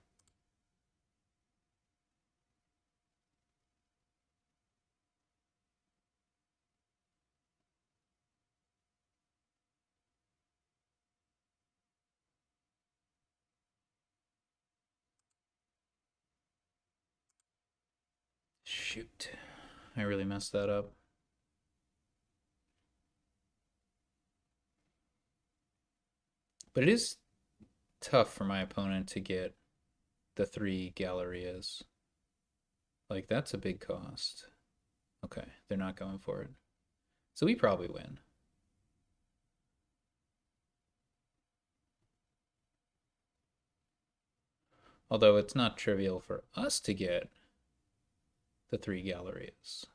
Shoot. I really messed that up. But it is tough for my opponent to get the 3 Gallerias. Like, that's a big cost. Okay, they're not going for it. So we probably win. Although it's not trivial for us to get the 3 Gallerias.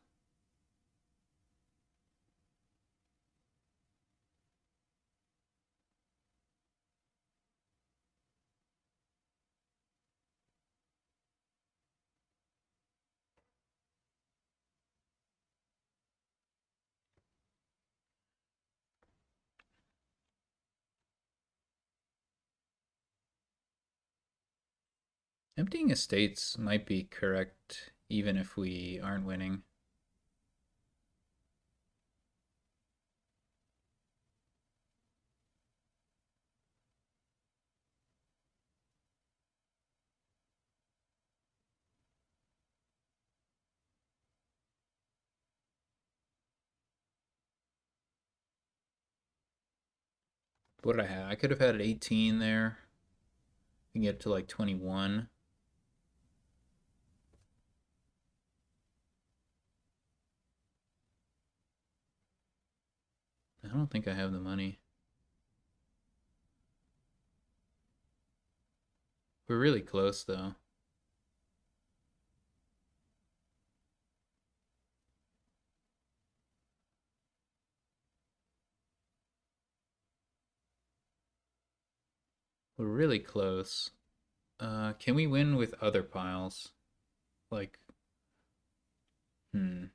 Emptying estates might be correct even if we aren't winning. What did I have? I could have had 18 there. We can get to like 21. I don't think I have the money. We're really close though. We're really close. Can we win with other piles? Like, hmm.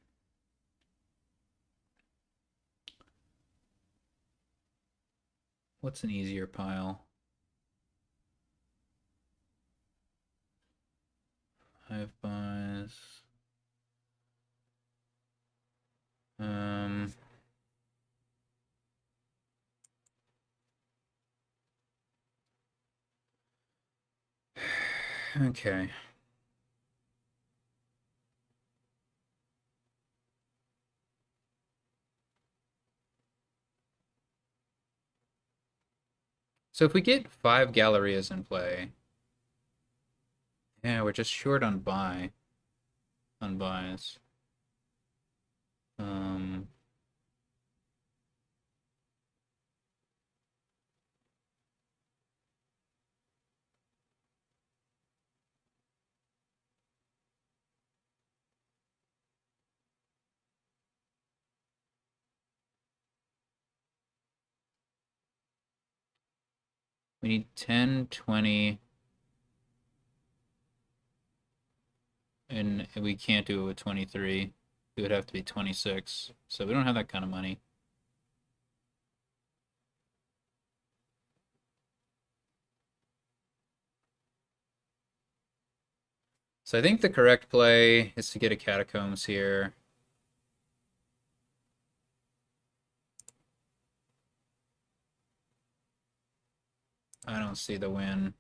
What's an easier pile? 5 buys. Um. Okay. So if we get 5 Gallerias in play, yeah, we're just short on buys. Um, we need 10, 20, and we can't do it with 23. It would have to be 26. So we don't have that kind of money. So I think the correct play is to get a Catacombs here. I don't see the win.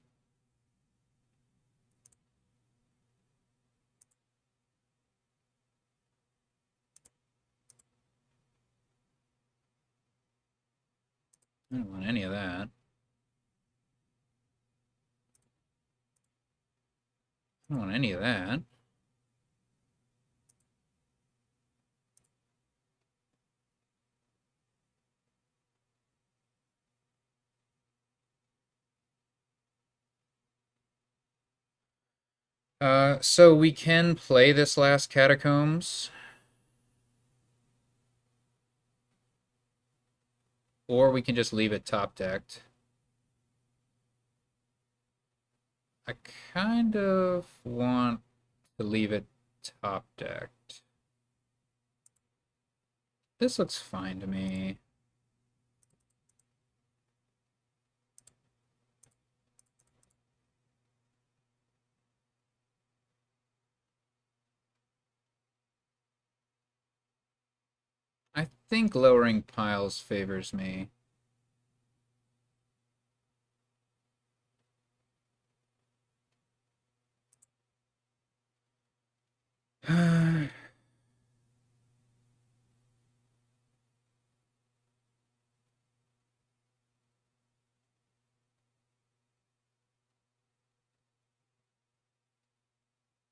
I don't want any of that. I don't want any of that. So we can play this last Catacombs, or we can just leave it top decked. I kind of want to leave it top decked. This looks fine to me. I think lowering piles favors me.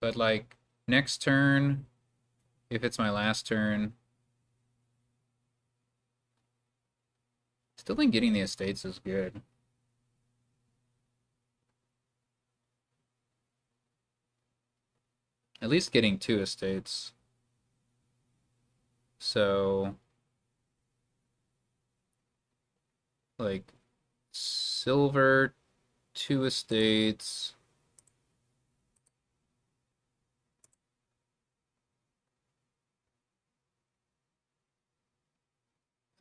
But like next turn, if it's my last turn, still think getting the estates is good. At least getting 2 estates. So like silver, 2 estates.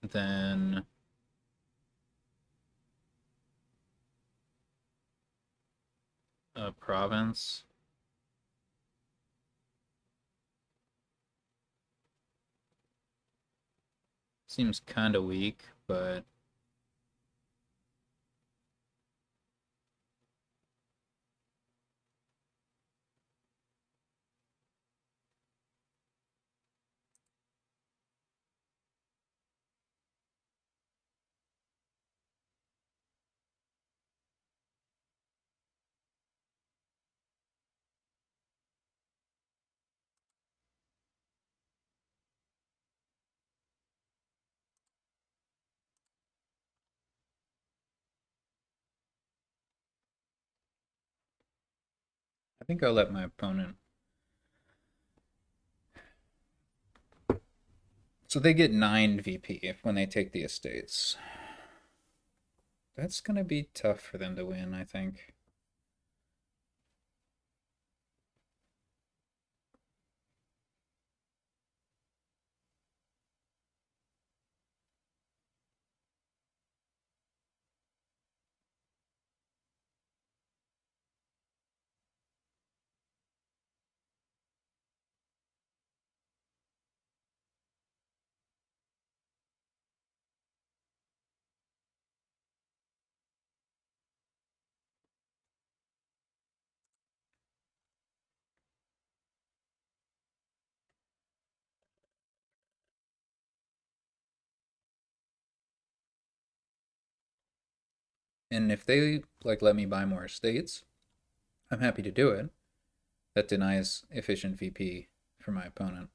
Then a province. Seems kind of weak, but I think I'll let my opponent. So they get 9 VP when they take the estates. That's gonna be tough for them to win, I think. And if they like let me buy more estates, I'm happy to do it. That denies efficient VP for my opponent.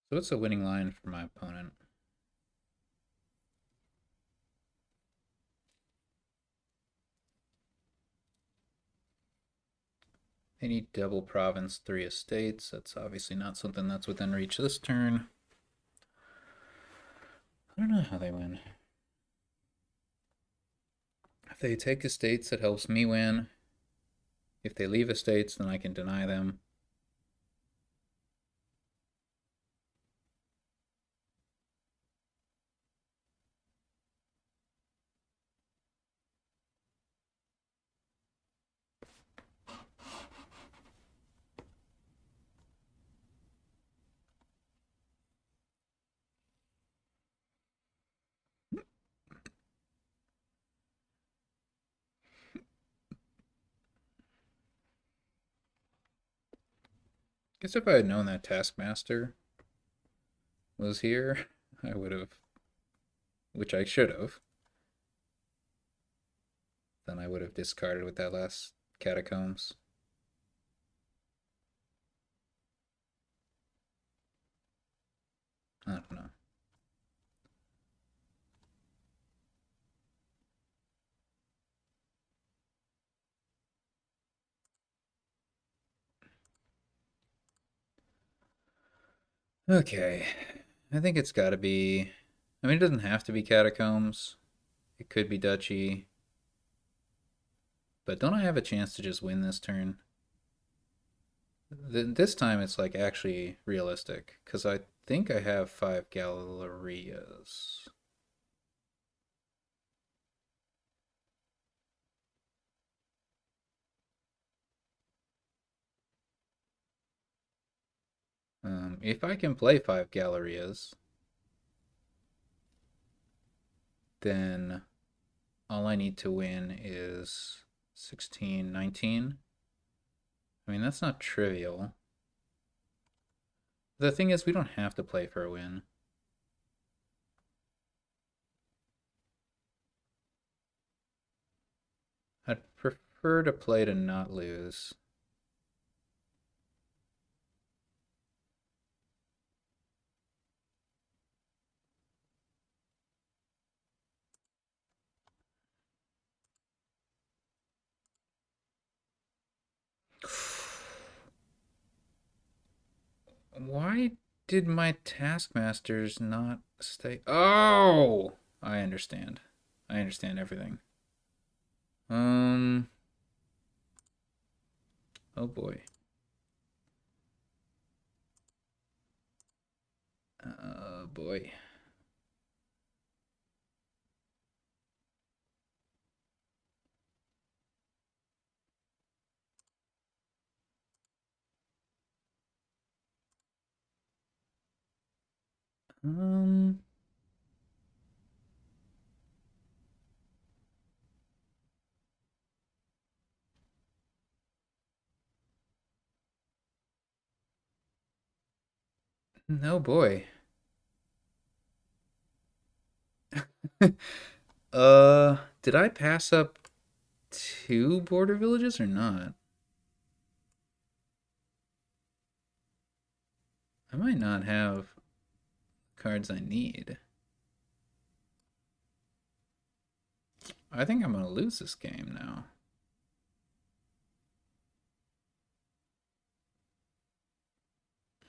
So what's a winning line for my opponent? They need double province, 3 estates. That's obviously not something that's within reach this turn. I don't know how they win. If they take estates, it helps me win. If they leave estates, then I can deny them. Guess if I had known that Taskmaster was here, I would have, which I should have, then I would have discarded with that last Catacombs. I don't know. Okay. I think it's got to be. I mean, it doesn't have to be Catacombs. It could be Duchy. But don't I have a chance to just win this turn? This time it's like actually realistic. Because I think I have 5 Gallerias. If I can play 5 Gallerias, then all I need to win is 16, 19. I mean, that's not trivial. The thing is, we don't have to play for a win. I'd prefer to play to not lose. Why did my taskmasters not stay? Oh, I understand. I understand everything. Um. Oh boy. Oh boy. Um. No boy. Did I pass up two border villages or not? I might not have cards I need. I think I'm gonna lose this game now.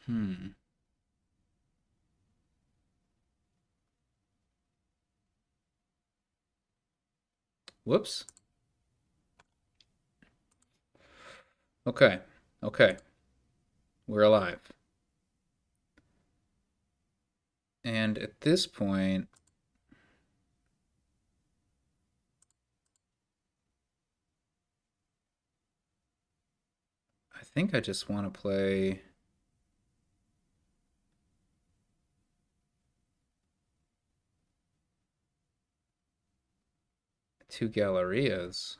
Hmm. Whoops. Okay. Okay. We're alive. And at this point, I think I just want to play two Gallerias.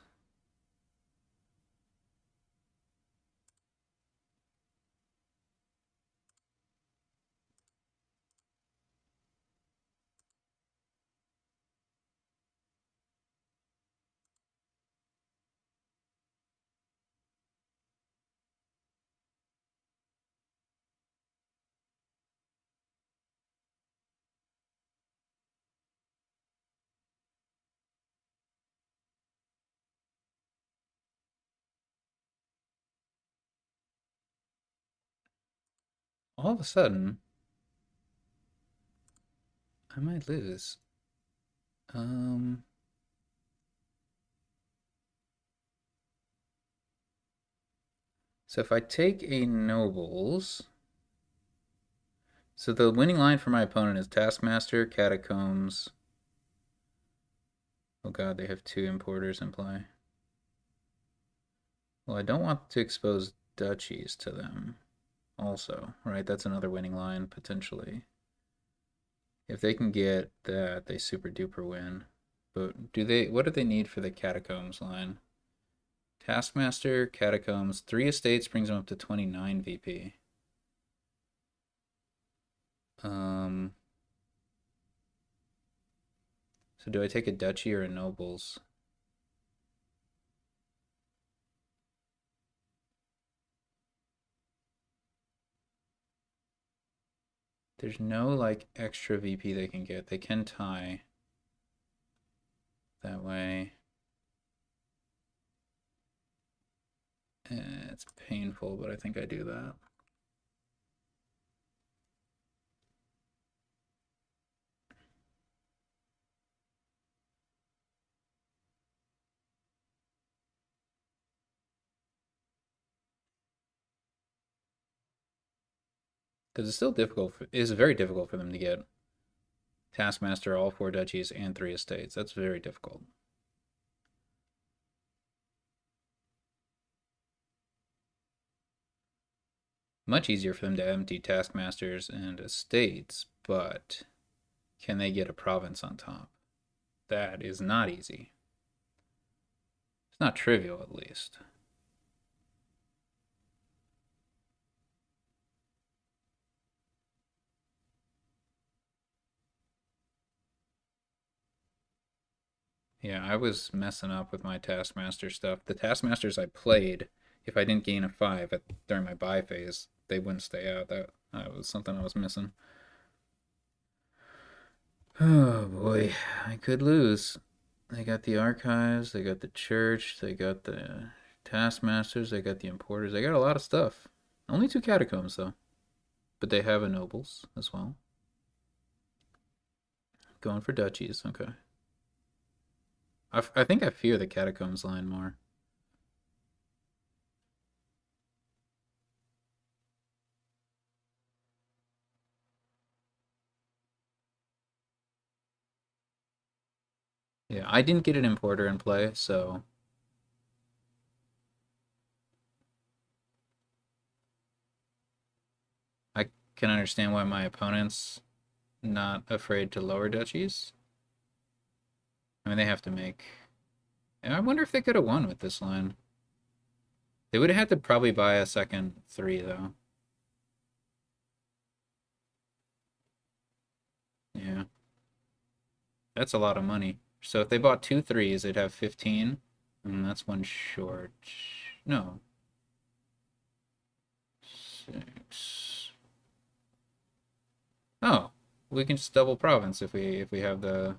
All of a sudden, I might lose. Um, so if I take a nobles, so the winning line for my opponent is Taskmaster, Catacombs. Oh god, they have two importers in play. Well, I don't want to expose duchies to them also, right? That's another winning line potentially. If they can get that, they super duper win. But what do they need for the Catacombs line? Taskmaster, Catacombs, 3 estates brings them up to 29 VP. Um, so do I take a duchy or a nobles? There's no like extra VP they can get. They can tie that way. It's painful, but I think I do that. Because it's still difficult. It's very difficult for them to get Taskmaster, all 4 duchies, and 3 estates. That's very difficult. Much easier for them to empty Taskmasters and estates, but can they get a province on top? That is not easy. It's not trivial, at least. Yeah, I was messing up with my Taskmaster stuff. The Taskmasters I played, if I didn't gain a 5 during my buy phase, they wouldn't stay out. That was something I was missing. Oh boy, I could lose. They got the archives, they got the church, they got the taskmasters, they got the importers, they got a lot of stuff. Only 2 catacombs though, but they have a nobles as well. Going for duchies, okay. I think I fear the catacombs line more. Yeah, I didn't get an importer in play, so I can understand why my opponent's not afraid to lower duchies. I mean, they have to make. And I wonder if they could have won with this line. They would have had to probably buy a second 3, though. Yeah. That's a lot of money. So if they bought 2 3s, they'd have 15. And that's one short. No. 6. Oh, we can just double province if we have the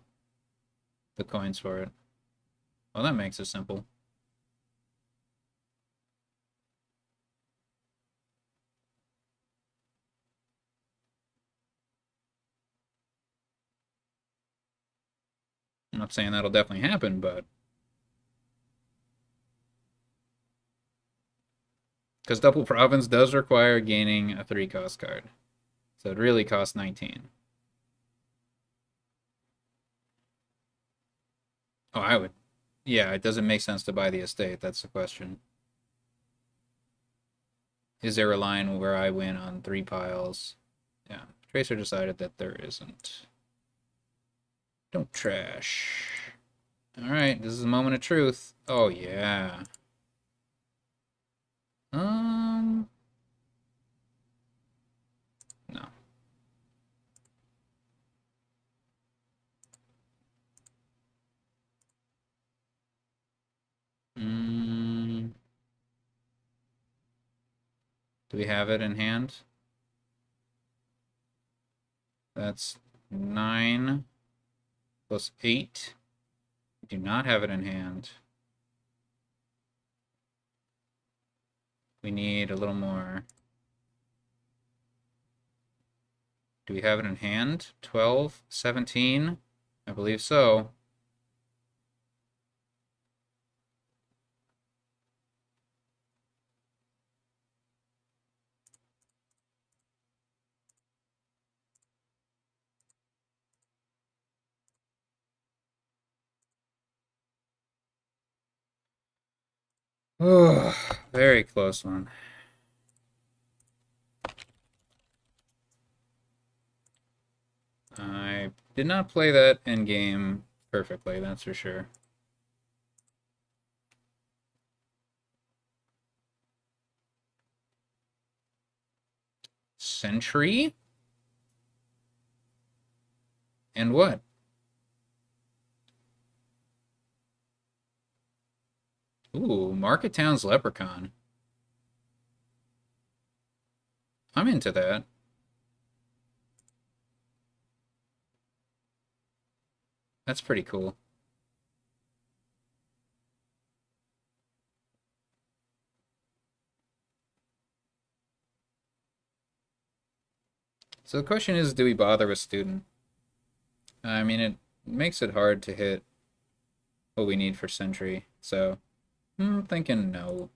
coins for it. Well, that makes it simple. I'm not saying that'll definitely happen, but because double province does require gaining a 3 cost card. So it really costs 19. Oh, I would. Yeah, it doesn't make sense to buy the estate. That's the question. Is there a line where I win on 3 piles? Yeah. Tracer decided that there isn't. Don't trash. Alright, this is a moment of truth. Oh, yeah. Um. No. Mm, do we have it in hand? That's 9 plus 8. We do not have it in hand. We need a little more. Do we have it in hand? 12, 17? I believe so. Oh, very close one. I did not play that in game perfectly, that's for sure. Sentry? And what? Ooh, Market Town's Leprechaun. I'm into that. That's pretty cool. So the question is, do we bother with student? I mean, it makes it hard to hit what we need for Sentry. So, I'm thinking no.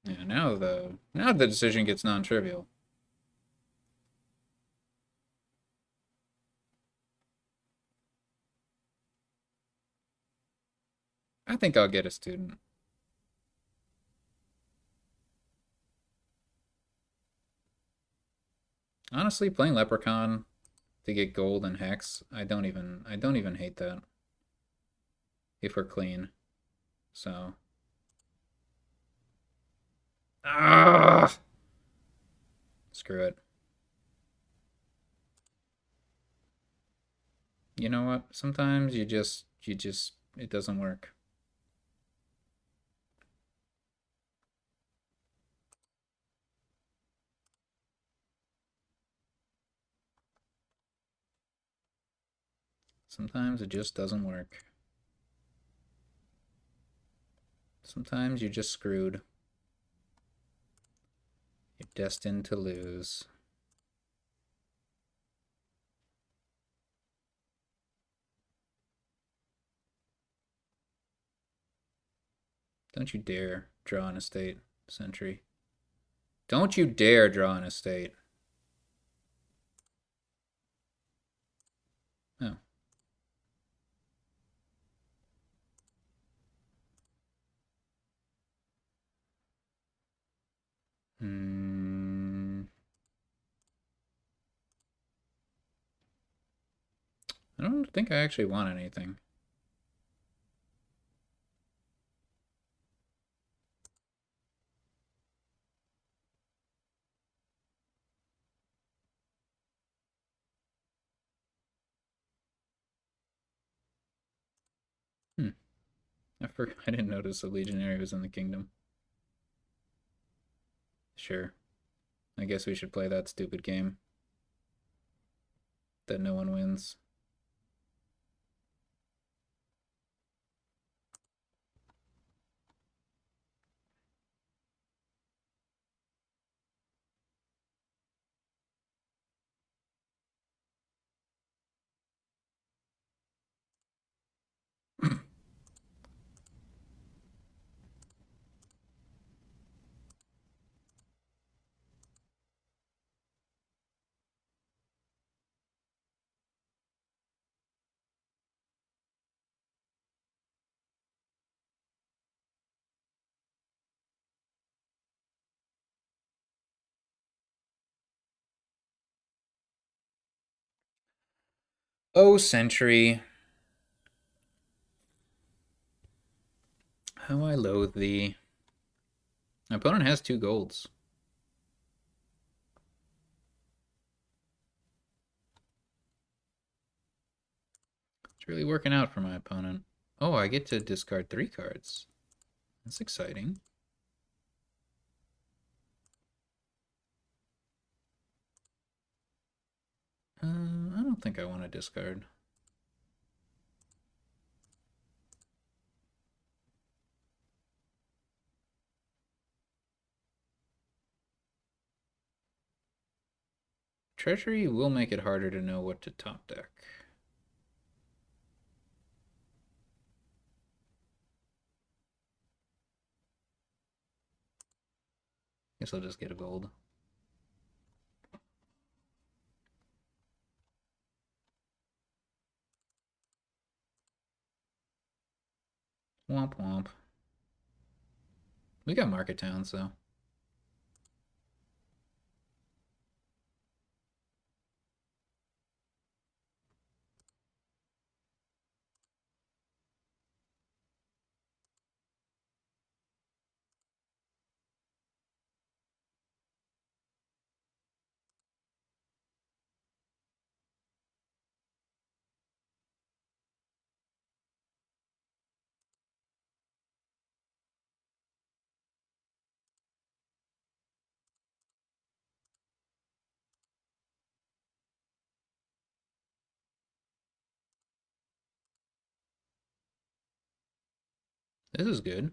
Yeah, now the decision gets non-trivial. I think I'll get a student. Honestly, playing Leprechaun to get gold and hex, I don't even hate that. If we're clean. So. Ah! Screw it. You know what? Sometimes it doesn't work. Sometimes it just doesn't work. Sometimes you're just screwed. You're destined to lose. Don't you dare draw an estate, Sentry. Don't you dare draw an estate. Oh. I don't think I actually want anything. I didn't notice the Legionary was in the kingdom. Sure. I guess we should play that stupid game that no one wins. Oh, Sentry. How I loathe thee. My opponent has 2 golds. It's really working out for my opponent. Oh, I get to discard 3 cards. That's exciting. I don't think I want to discard. Treasury will make it harder to know what to top deck. Guess I'll just get a gold. Womp womp. We got market towns, though. This is good.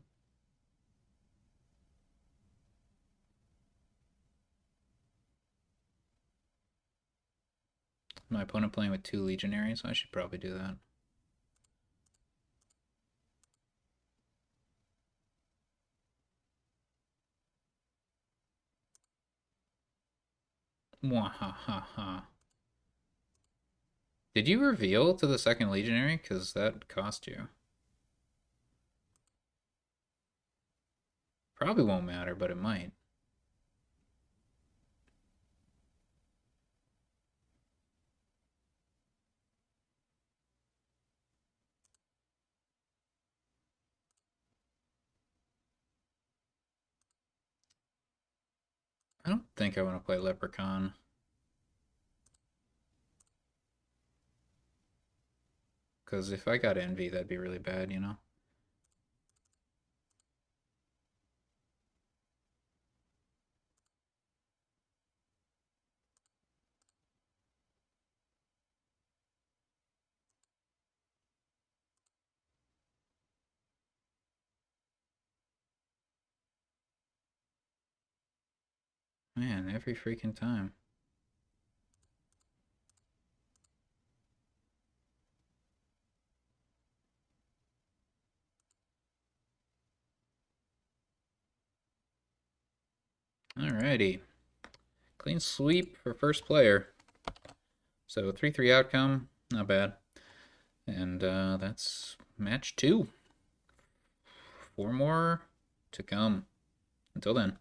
My opponent playing with 2 Legionaries, so I should probably do that. Mwahaha. Did you reveal to the 2nd Legionary? Because that cost you. Probably won't matter, but it might. I don't think I want to play Leprechaun. Because if I got Envy, that'd be really bad, you know? Man, every freaking time. Alrighty. Clean sweep for first player. So 3-3 outcome, not bad. And that's match 2. 4 more to come. Until then.